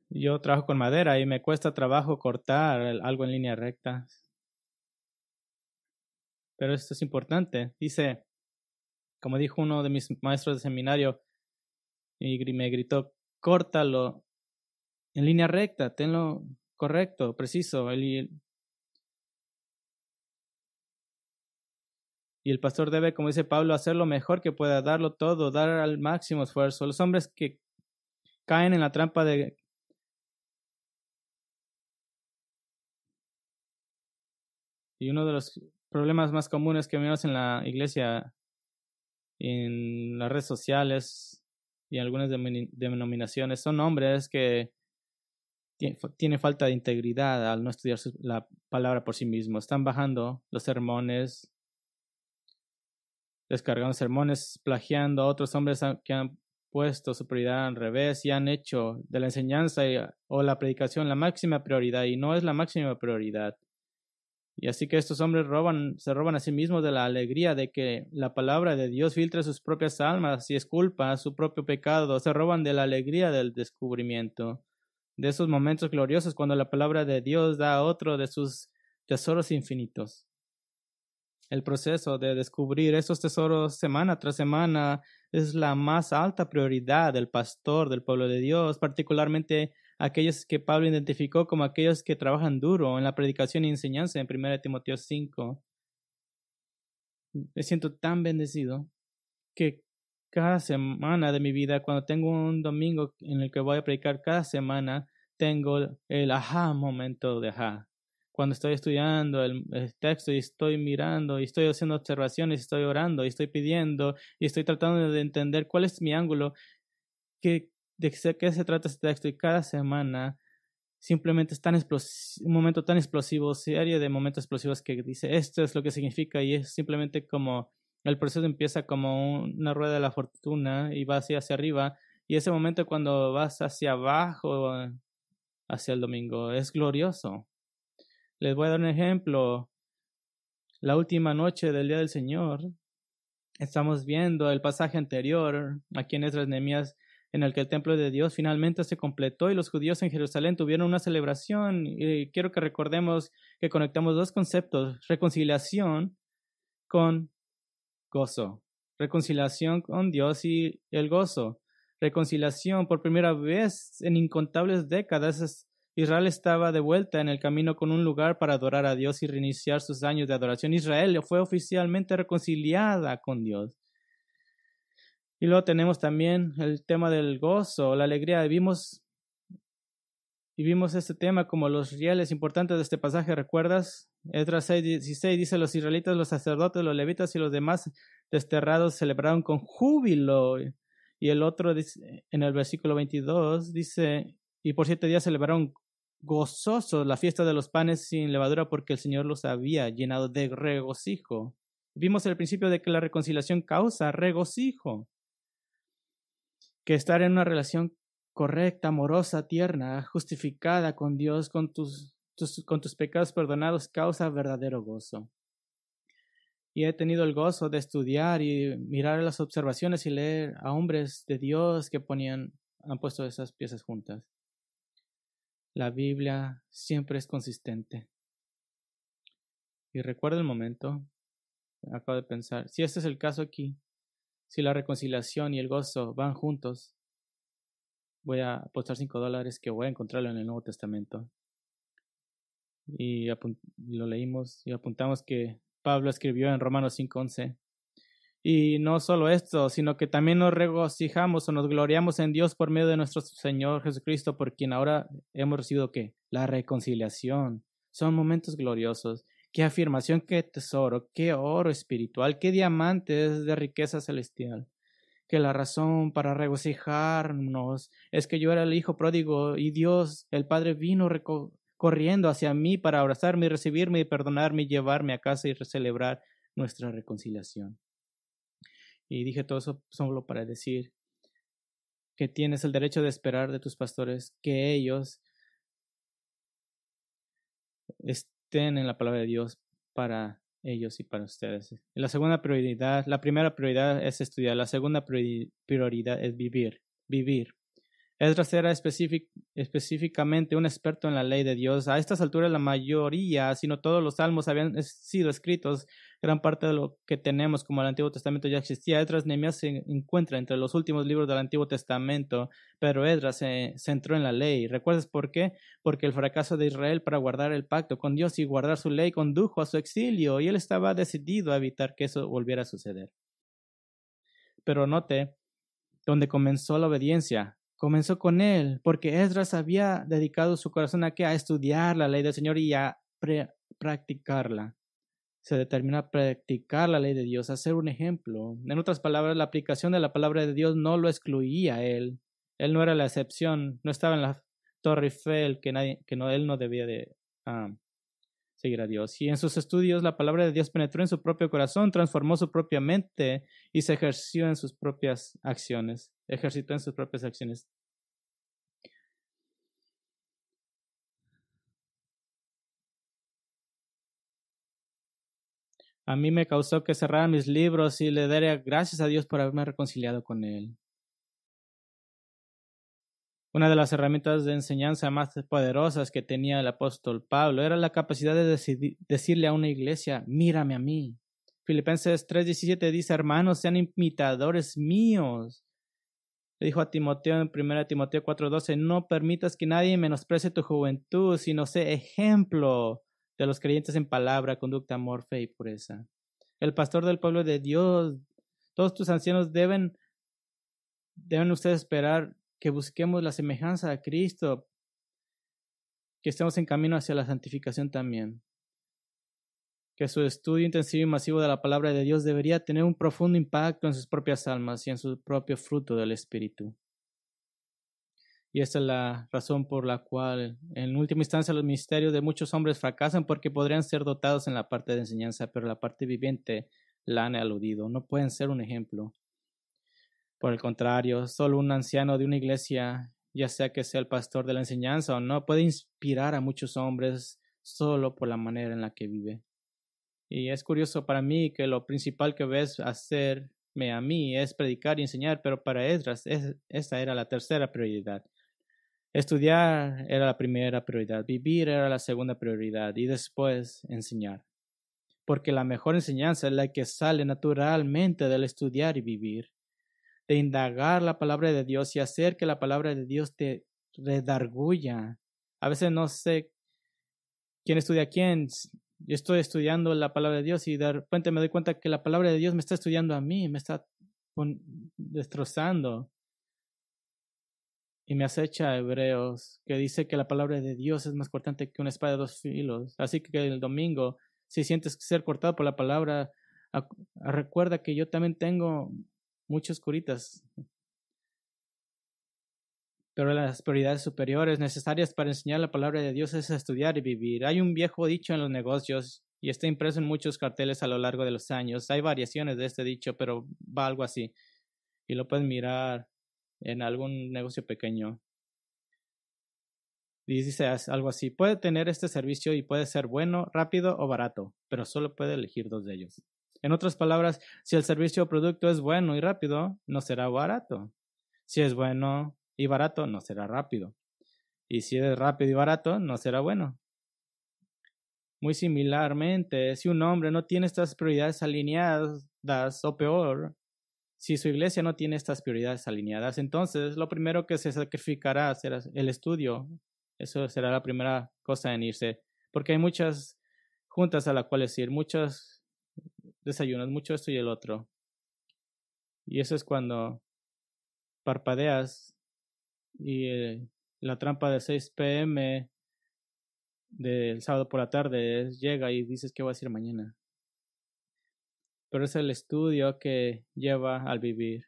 Yo trabajo con madera y me cuesta trabajo cortar algo en línea recta. Pero esto es importante. Dice, como dijo uno de mis maestros de seminario, y me gritó: córtalo en línea recta, tenlo correcto, preciso. Y el pastor debe, como dice Pablo, hacer lo mejor que pueda, darlo todo, dar al máximo esfuerzo. Los hombres que caen en la trampa de y uno de los problemas más comunes que vemos en la iglesia, en las redes sociales y algunas denominaciones, son hombres que tienen falta de integridad al no estudiar la palabra por sí mismos. Están bajando los sermones, descargando sermones, plagiando a otros hombres que han puesto su prioridad al revés y han hecho de la enseñanza o la predicación la máxima prioridad, y no es la máxima prioridad. Y así que estos hombres se roban a sí mismos de la alegría de que la palabra de Dios filtre sus propias almas y esculpa su propio pecado. Se roban de la alegría del descubrimiento, de esos momentos gloriosos cuando la palabra de Dios da otro de sus tesoros infinitos. El proceso de descubrir esos tesoros semana tras semana es la más alta prioridad del pastor del pueblo de Dios, particularmente aquellos que Pablo identificó como aquellos que trabajan duro en la predicación y enseñanza en 1 Timoteo 5. Me siento tan bendecido que cada semana de mi vida, cuando tengo un domingo en el que voy a predicar cada semana, tengo el momento de Cuando estoy estudiando el texto y estoy mirando y estoy haciendo observaciones, estoy orando y estoy pidiendo y estoy tratando de entender cuál es mi ángulo, de qué se trata este texto, y cada semana simplemente es un momento tan explosivo, serie de momentos explosivos que dice esto es lo que significa, y es simplemente como el proceso empieza como una rueda de la fortuna y va hacia arriba, y ese momento cuando vas hacia abajo, hacia el domingo, es glorioso. Les voy a dar un ejemplo. La última noche del Día del Señor, estamos viendo el pasaje anterior aquí en Esdras Nehemías, en el que el templo de Dios finalmente se completó y los judíos en Jerusalén tuvieron una celebración. Y quiero que recordemos que conectamos dos conceptos: reconciliación con gozo. Reconciliación con Dios y el gozo. Reconciliación por primera vez en incontables décadas Israel estaba de vuelta en el camino con un lugar para adorar a Dios y reiniciar sus años de adoración. Israel fue oficialmente reconciliada con Dios. Y luego tenemos también el tema del gozo, la alegría. Vimos este tema como los rieles importantes de este pasaje. ¿Recuerdas? Esdras 6:16 dice: los israelitas, los sacerdotes, los levitas y los demás desterrados celebraron con júbilo. Y el otro dice, en el versículo 22 dice: y por 7 días celebraron gozosos la fiesta de los panes sin levadura, porque el Señor los había llenado de regocijo. Vimos el principio de que la reconciliación causa regocijo, que estar en una relación correcta, amorosa, tierna, justificada con Dios, con tus pecados perdonados, causa verdadero gozo. Y he tenido el gozo de estudiar y mirar las observaciones y leer a hombres de Dios que han puesto esas piezas juntas. La Biblia siempre es consistente. Y recuerdo el momento, acabo de pensar, si este es el caso aquí, si la reconciliación y el gozo van juntos, voy a apostar $5 que voy a encontrarlo en el Nuevo Testamento. Y lo leímos y apuntamos que Pablo escribió en Romanos 5:11. Y no solo esto, sino que también nos regocijamos o nos gloriamos en Dios por medio de nuestro Señor Jesucristo, por quien ahora hemos recibido ¿qué? La reconciliación. Son momentos gloriosos. Qué afirmación, qué tesoro, qué oro espiritual, qué diamantes de riqueza celestial. Que la razón para regocijarnos es que yo era el hijo pródigo y Dios, el Padre, vino corriendo hacia mí para abrazarme y recibirme y perdonarme y llevarme a casa y celebrar nuestra reconciliación. Y dije todo eso solo para decir que tienes el derecho de esperar de tus pastores que ellos estén en la palabra de Dios para ellos y para ustedes. La primera prioridad es estudiar, la segunda prioridad es vivir. Esdras era específicamente un experto en la ley de Dios. A estas alturas la mayoría, si no todos los salmos habían sido escritos. Gran parte de lo que tenemos como el Antiguo Testamento ya existía. Esdras, Nehemías se encuentra entre los últimos libros del Antiguo Testamento, pero Esdras se centró en la ley. ¿Recuerdas por qué? Porque el fracaso de Israel para guardar el pacto con Dios y guardar su ley condujo a su exilio, y él estaba decidido a evitar que eso volviera a suceder. Pero note donde comenzó la obediencia. Comenzó con él, porque Esdras había dedicado su corazón a estudiar la ley del Señor y a practicarla. Se determinó a practicar la ley de Dios, a ser un ejemplo. En otras palabras, la aplicación de la palabra de Dios no lo excluía a él. Él no era la excepción, no estaba en la Torre Eiffel, él no debía de seguir a Dios. Y en sus estudios la palabra de Dios penetró en su propio corazón, transformó su propia mente y se ejercitó en sus propias acciones. A mí me causó que cerrara mis libros y le diera gracias a Dios por haberme reconciliado con Él. Una de las herramientas de enseñanza más poderosas que tenía el apóstol Pablo era la capacidad de decirle a una iglesia: mírame a mí. Filipenses 3:17 dice: hermanos, sean imitadores míos. Le dijo a Timoteo en 1 Timoteo 4:12: no permitas que nadie menosprecie tu juventud, sino sé ejemplo de los creyentes en palabra, conducta, amor, fe y pureza. El pastor del pueblo de Dios, todos tus ancianos deben ustedes esperar que busquemos la semejanza a Cristo, que estemos en camino hacia la santificación también. Que su estudio intensivo y masivo de la palabra de Dios debería tener un profundo impacto en sus propias almas y en su propio fruto del Espíritu. Y esta es la razón por la cual, en última instancia, los ministerios de muchos hombres fracasan, porque podrían ser dotados en la parte de enseñanza, pero la parte viviente la han eludido. No pueden ser un ejemplo. Por el contrario, solo un anciano de una iglesia, ya sea que sea el pastor de la enseñanza o no, puede inspirar a muchos hombres solo por la manera en la que vive. Y es curioso para mí que lo principal que ves hacerme a mí es predicar y enseñar, pero para Esdras esta era la tercera prioridad. Estudiar era la primera prioridad, vivir era la segunda prioridad y después enseñar. Porque la mejor enseñanza es la que sale naturalmente del estudiar y vivir, de indagar la palabra de Dios y hacer que la palabra de Dios te redarguya A veces no sé quién estudia a quién. Yo estoy estudiando la palabra de Dios y de repente me doy cuenta que la palabra de Dios me está estudiando a mí, me está destrozando. Y me acecha Hebreos, que dice que la palabra de Dios es más cortante que una espada de dos filos. Así que el domingo, si sientes ser cortado por la palabra, recuerda que yo también tengo muchas curitas. Pero las prioridades superiores necesarias para enseñar la palabra de Dios es estudiar y vivir. Hay un viejo dicho en los negocios y está impreso en muchos carteles a lo largo de los años. Hay variaciones de este dicho, pero va algo así. Y lo puedes mirar en algún negocio pequeño. Y dice algo así: puede tener este servicio y puede ser bueno, rápido o barato, pero solo puede elegir dos de ellos. En otras palabras, si el servicio o producto es bueno y rápido, no será barato. Si es bueno y barato, no será rápido. Y si es rápido y barato, no será bueno. Muy similarmente, si un hombre no tiene estas prioridades alineadas, o peor, si su iglesia no tiene estas prioridades alineadas, entonces lo primero que se sacrificará será el estudio. Eso será la primera cosa en irse, porque hay muchas juntas a las cuales ir, muchos desayunos, mucho esto y el otro. Y eso es cuando parpadeas y la trampa de 6 p.m. del sábado por la tarde llega y dices qué voy a hacer mañana. Pero es el estudio que lleva al vivir.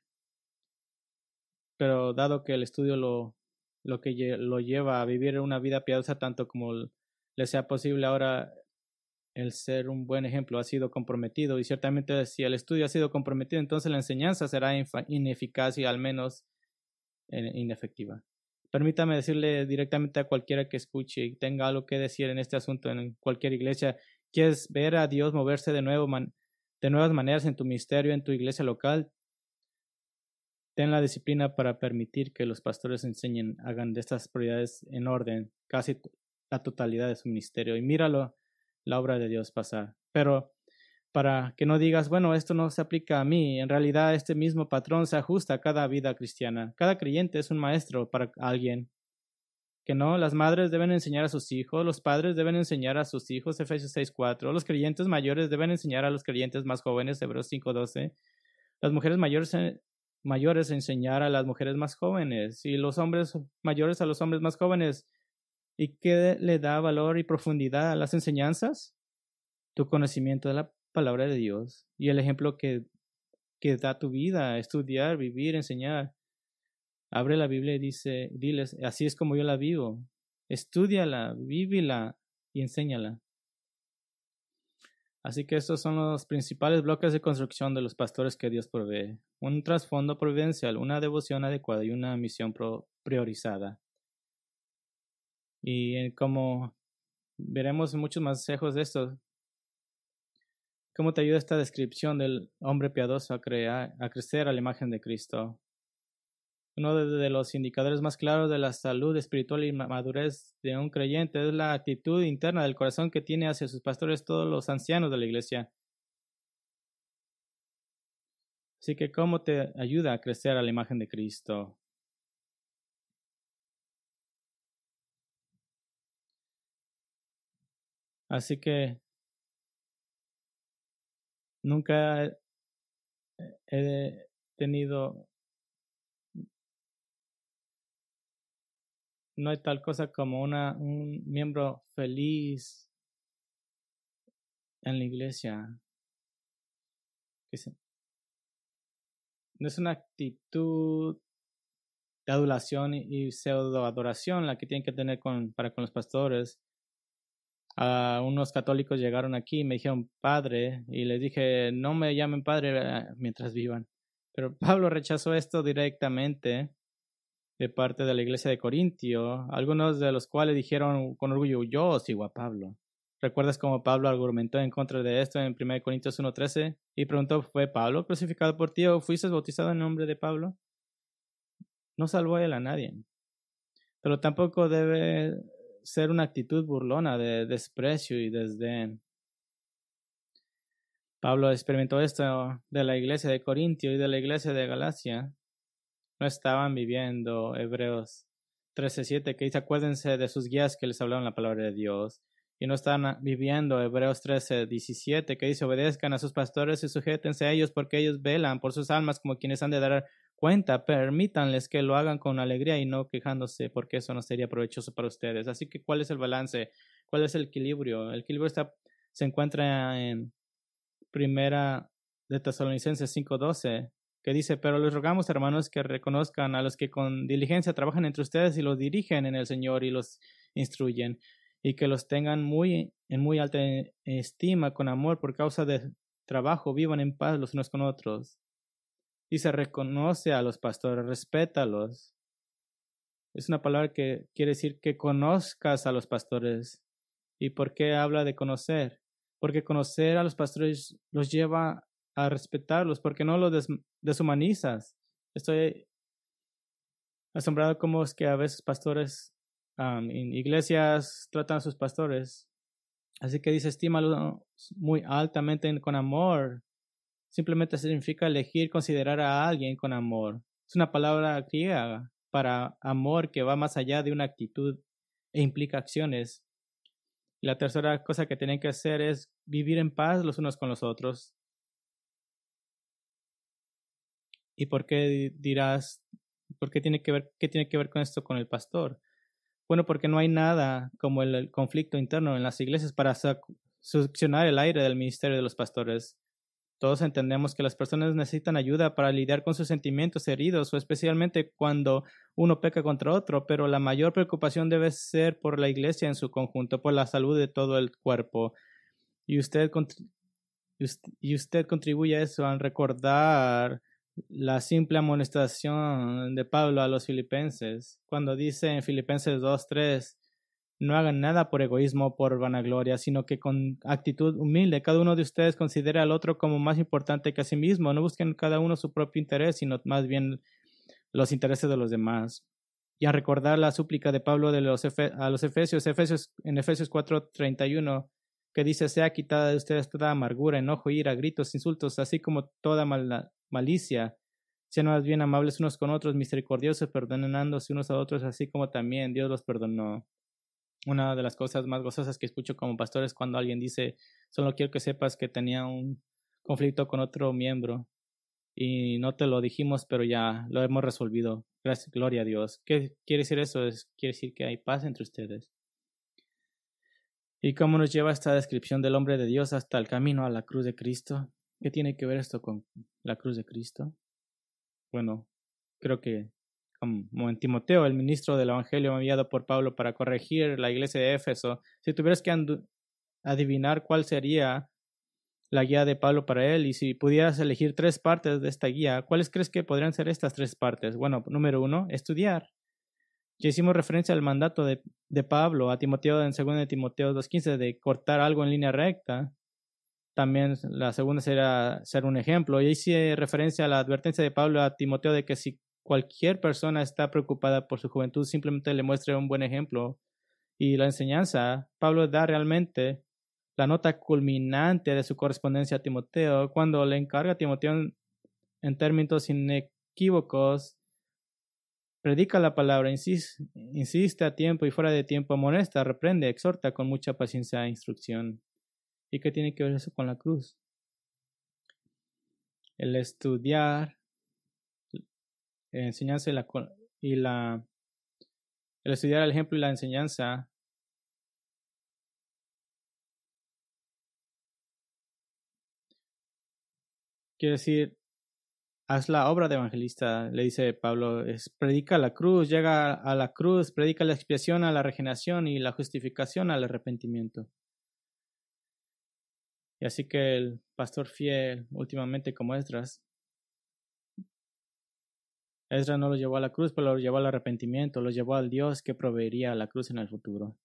Pero dado que el estudio lo lleva a vivir una vida piadosa tanto como le sea posible, ahora el ser un buen ejemplo ha sido comprometido, y ciertamente si el estudio ha sido comprometido, entonces la enseñanza será ineficaz y al menos inefectiva. Permítame decirle directamente a cualquiera que escuche y tenga algo que decir en este asunto en cualquier iglesia: ¿quieres ver a Dios moverse de nuevas maneras en tu ministerio, en tu iglesia local? Ten la disciplina para permitir que los pastores enseñen, hagan de estas prioridades en orden casi la totalidad de su ministerio, y míralo, la obra de Dios pasar. Pero para que no digas, bueno, esto no se aplica a mí, en realidad este mismo patrón se ajusta a cada vida cristiana. Cada creyente es un maestro para alguien. Que no, las madres deben enseñar a sus hijos, los padres deben enseñar a sus hijos, Efesios 6:4, los creyentes mayores deben enseñar a los creyentes más jóvenes, Hebreos 5:12, las mujeres mayores enseñar a las mujeres más jóvenes, y los hombres mayores a los hombres más jóvenes. ¿Y qué le da valor y profundidad a las enseñanzas? Tu conocimiento de la palabra de Dios y el ejemplo que da tu vida, estudiar, vivir, enseñar. Abre la Biblia y diles, así es como yo la vivo. Estúdiala, vívela y enséñala. Así que estos son los principales bloques de construcción de los pastores que Dios provee: un trasfondo providencial, una devoción adecuada y una misión priorizada. Y como veremos muchos más consejos de estos, ¿cómo te ayuda esta descripción del hombre piadoso a crecer a la imagen de Cristo? Uno de los indicadores más claros de la salud espiritual y madurez de un creyente es la actitud interna del corazón que tiene hacia sus pastores, todos los ancianos de la iglesia. Así que, ¿cómo te ayuda a crecer a la imagen de Cristo? Así que nunca he tenido, no hay tal cosa como un miembro feliz en la iglesia. No es una actitud de adulación y pseudo adoración la que tienen que tener para con los pastores. Unos católicos llegaron aquí y me dijeron padre, y les dije no me llamen padre mientras vivan. Pero Pablo rechazó esto directamente de parte de la iglesia de Corintio, algunos de los cuales dijeron con orgullo: yo sigo a Pablo. ¿Recuerdas cómo Pablo argumentó en contra de esto en 1 Corintios 1:13? Y preguntó: ¿fue Pablo crucificado por ti o fuiste bautizado en nombre de Pablo? No salvó él a nadie. Pero tampoco debe ser una actitud burlona de desprecio y desdén. Pablo experimentó esto de la iglesia de Corintio y de la iglesia de Galacia. No estaban viviendo Hebreos 13:7, que dice, acuérdense de sus guías que les hablaron la palabra de Dios. Y no están viviendo. Hebreos 13:17, que dice, obedezcan a sus pastores y sujétense a ellos porque ellos velan por sus almas como quienes han de dar cuenta. Permítanles que lo hagan con alegría y no quejándose, porque eso no sería provechoso para ustedes. Así que, ¿cuál es el balance? ¿Cuál es el equilibrio? El equilibrio se encuentra en Primera de Tesalonicenses 5:12, que dice, pero les rogamos, hermanos, que reconozcan a los que con diligencia trabajan entre ustedes y los dirigen en el Señor y los instruyen, y que los tengan en muy alta estima, con amor, por causa de trabajo, vivan en paz los unos con otros. Dice, reconoce a los pastores, respétalos. Es una palabra que quiere decir que conozcas a los pastores. ¿Y por qué habla de conocer? Porque conocer a los pastores los lleva a respetarlos, porque no los deshumanizas. Estoy asombrado cómo es que a veces pastores en iglesias tratan a sus pastores. Así que dice, estímalos muy altamente con amor. Simplemente significa elegir, considerar a alguien con amor. Es una palabra griega para amor que va más allá de una actitud e implica acciones. Y la tercera cosa que tienen que hacer es vivir en paz los unos con los otros. ¿Y por qué dirás, qué tiene que ver con esto con el pastor? Bueno, porque no hay nada como el conflicto interno en las iglesias para succionar el aire del ministerio de los pastores. Todos entendemos que las personas necesitan ayuda para lidiar con sus sentimientos heridos, o especialmente cuando uno peca contra otro, pero la mayor preocupación debe ser por la iglesia en su conjunto, por la salud de todo el cuerpo. Y usted contribuye a eso al recordar la simple amonestación de Pablo a los filipenses, cuando dice en Filipenses 2:3, no hagan nada por egoísmo o por vanagloria, sino que con actitud humilde cada uno de ustedes considere al otro como más importante que a sí mismo. No busquen cada uno su propio interés, sino más bien los intereses de los demás. Y a recordar la súplica de Pablo a los Efesios en Efesios 4:31, que dice, sea quitada de ustedes toda amargura, enojo, ira, gritos, insultos, así como toda malicia. Sean más bien amables unos con otros, misericordiosos, perdonándose unos a otros, así como también Dios los perdonó. Una de las cosas más gozosas que escucho como pastor es cuando alguien dice, solo quiero que sepas que tenía un conflicto con otro miembro y no te lo dijimos, pero ya lo hemos resolvido. Gracias, gloria a Dios. ¿Qué quiere decir eso? Quiere decir que hay paz entre ustedes. ¿Y cómo nos lleva esta descripción del hombre de Dios hasta el camino a la cruz de Cristo? ¿Qué tiene que ver esto con la cruz de Cristo? Bueno, creo que como en Timoteo, el ministro del Evangelio enviado por Pablo para corregir la iglesia de Éfeso, si tuvieras que adivinar cuál sería la guía de Pablo para él, y si pudieras elegir 3 partes de esta guía, ¿cuáles crees que podrían ser estas 3 partes? Bueno, número 1, estudiar. Ya hicimos referencia al mandato de Pablo a Timoteo en 2 de Timoteo 2:15 de cortar algo en línea recta. También la segunda será ser un ejemplo. Y hice referencia a la advertencia de Pablo a Timoteo de que si cualquier persona está preocupada por su juventud, simplemente le muestre un buen ejemplo. Y la enseñanza, Pablo da realmente la nota culminante de su correspondencia a Timoteo cuando le encarga a Timoteo en términos inequívocos, predica la palabra, insiste a tiempo y fuera de tiempo, amonesta, reprende, exhorta con mucha paciencia e instrucción. ¿Y qué tiene que ver eso con la cruz? El estudiar, enseñanza el estudiar el ejemplo y la enseñanza quiere decir, haz la obra de evangelista, le dice Pablo, predica la cruz, llega a la cruz, predica la expiación, a la regeneración y la justificación al arrepentimiento. Y así que el pastor fiel, últimamente como Esdras no lo llevó a la cruz, pero lo llevó al arrepentimiento, lo llevó al Dios que proveería la cruz en el futuro.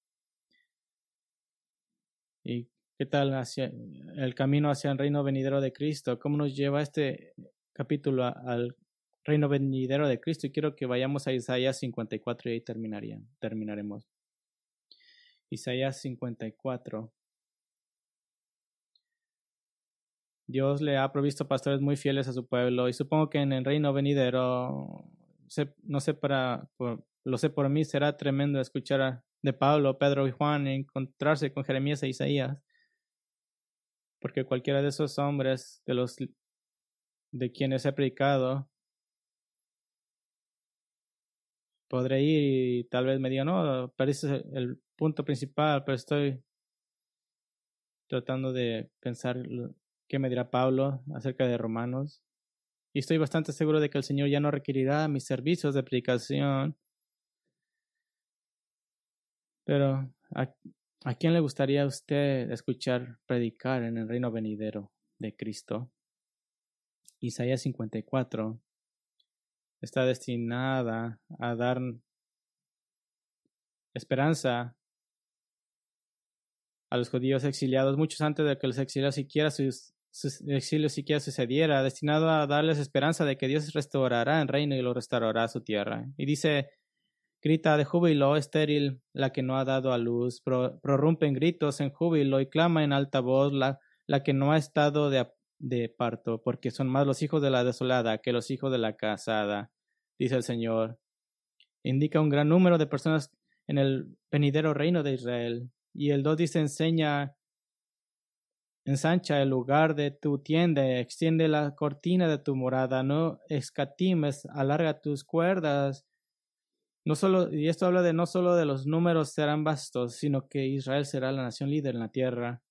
¿Y qué tal hacia el camino hacia el reino venidero de Cristo? ¿Cómo nos lleva este capítulo al reino venidero de Cristo? Y quiero que vayamos a Isaías 54 y ahí terminaremos. Isaías 54. Dios le ha provisto pastores muy fieles a su pueblo y supongo que en el reino venidero no sé lo sé por mí, será tremendo escuchar de Pablo, Pedro y Juan encontrarse con Jeremías e Isaías, porque cualquiera de esos hombres de quienes he predicado, podré ir y tal vez me digan, no, pero ese es el punto principal, pero estoy tratando de pensar qué me dirá Pablo acerca de Romanos. Y estoy bastante seguro de que el Señor ya no requerirá mis servicios de predicación. Pero, ¿a quién le gustaría a usted escuchar predicar en el reino venidero de Cristo? Isaías 54 está destinada a dar esperanza a los judíos exiliados muchos antes de que los exilios siquiera sus exilios siquiera sucediera, destinado a darles esperanza de que Dios restaurará el reino y lo restaurará a su tierra. Y dice, grita de júbilo estéril la que no ha dado a luz, prorrumpe en gritos en júbilo y clama en alta voz la que no ha estado de parto, porque son más los hijos de la desolada que los hijos de la casada, dice el Señor. Indica un gran número de personas en el venidero reino de Israel. Y el 2 dice, ensancha el lugar de tu tienda, extiende la cortina de tu morada, no escatimes, alarga tus cuerdas. No solo, y esto habla de no solo de los números serán vastos, sino que Israel será la nación líder en la tierra.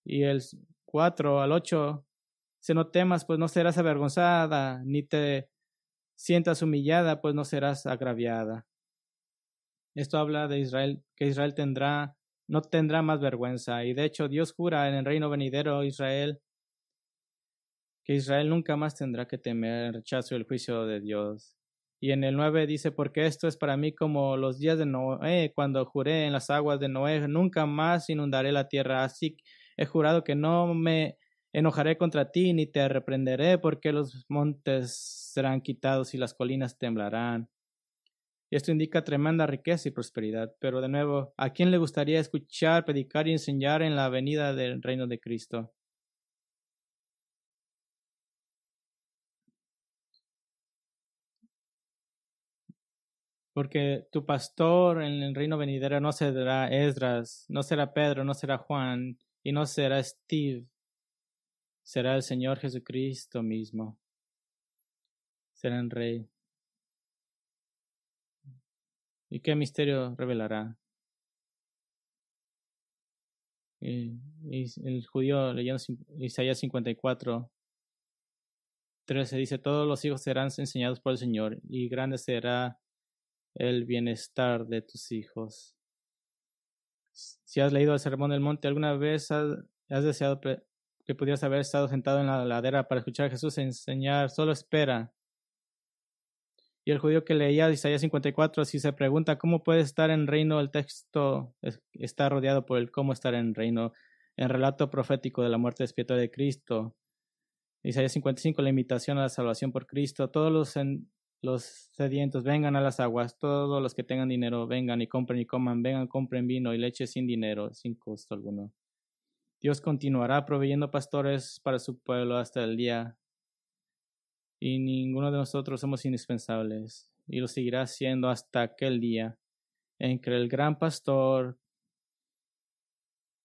Y el 4 al 8, si no temas, pues no serás avergonzada, ni te sientas humillada, pues no serás agraviada. Esto habla de Israel, que Israel no tendrá más vergüenza. Y de hecho, Dios jura en el reino venidero que Israel nunca más tendrá que temer el rechazo y el juicio de Dios. Y en el 9 dice, porque esto es para mí como los días de Noé, cuando juré en las aguas de Noé, nunca más inundaré la tierra. Así he jurado que no me enojaré contra ti, ni te reprenderé, porque los montes serán quitados y las colinas temblarán. Y esto indica tremenda riqueza y prosperidad. Pero de nuevo, ¿a quién le gustaría escuchar, predicar y enseñar en la venida del reino de Cristo? Porque tu pastor en el reino venidero no será Esdras, no será Pedro, no será Juan y no será Steve. Será el Señor Jesucristo mismo. Será el Rey. ¿Y qué misterio revelará? Y el judío leyendo Isaías 54, 13 dice, todos los hijos serán enseñados por el Señor y grande será el bienestar de tus hijos. Si has leído el Sermón del Monte, ¿alguna vez has deseado que pudieras haber estado sentado en la ladera para escuchar a Jesús enseñar? Solo espera. Y el judío que leía Isaías 54, si se pregunta cómo puede estar en reino, el texto está rodeado por el cómo estar en reino, el relato profético de la muerte expiatoria de Cristo. Isaías 55, la invitación a la salvación por Cristo. Todos los sedientos vengan a las aguas, todos los que tengan dinero vengan y compren y coman, vengan, compren vino y leche sin dinero, sin costo alguno. Dios continuará proveyendo pastores para su pueblo hasta el día y ninguno de nosotros somos indispensables y lo seguirá haciendo hasta aquel día en que el gran pastor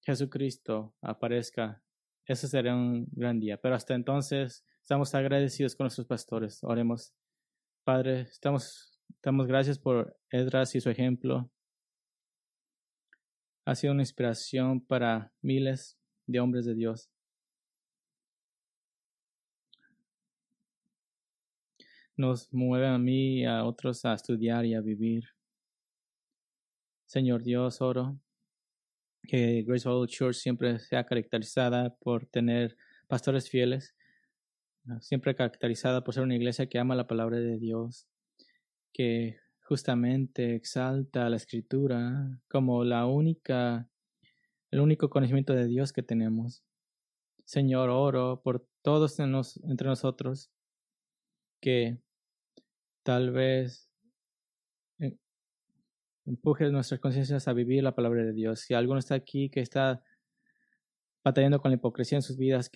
Jesucristo aparezca. Ese será un gran día, pero hasta entonces estamos agradecidos con nuestros pastores. Oremos. Padre, damos gracias por Esdras y su ejemplo. Ha sido una inspiración para miles de hombres de Dios. Nos mueve a mí y a otros a estudiar y a vivir. Señor Dios, oro que Grace Bible Church siempre sea caracterizada por tener pastores fieles, siempre caracterizada por ser una iglesia que ama la palabra de Dios, que justamente exalta la escritura como el único conocimiento de Dios que tenemos. Señor, oro por todos entre nosotros que tal vez empuje nuestras conciencias a vivir la palabra de Dios. Si alguno está aquí que está batallando con la hipocresía en sus vidas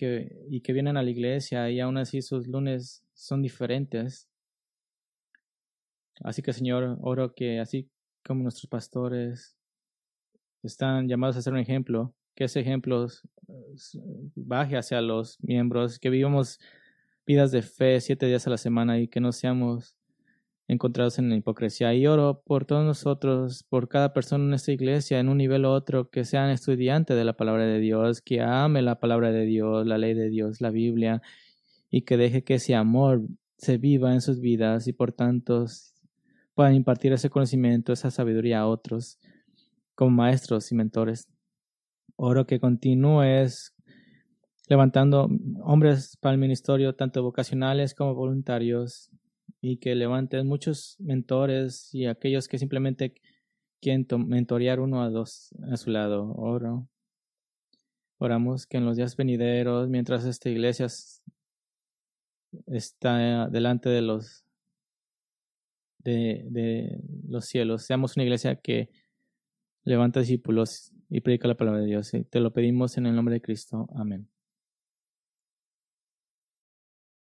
y que vienen a la iglesia y aún así sus lunes son diferentes, Así que, Señor, oro que así como nuestros pastores están llamados a ser un ejemplo, que ese ejemplo baje hacia los miembros, que vivamos vidas de fe 7 días a la semana y que no seamos encontrados en la hipocresía. Y oro por todos nosotros, por cada persona en esta iglesia, en un nivel u otro, que sean estudiantes de la palabra de Dios, que ame la palabra de Dios, la ley de Dios, la Biblia, y que deje que ese amor se viva en sus vidas y por tanto puedan impartir ese conocimiento, esa sabiduría a otros como maestros y mentores. Oro que continúes levantando hombres para el ministerio, tanto vocacionales como voluntarios, y que levantes muchos mentores y aquellos que simplemente quieren mentorear uno a dos a su lado. Oramos que en los días venideros, mientras esta iglesia está delante de los cielos, seamos una iglesia que levanta discípulos y predica la palabra de Dios. Te lo pedimos en el nombre de Cristo. Amén.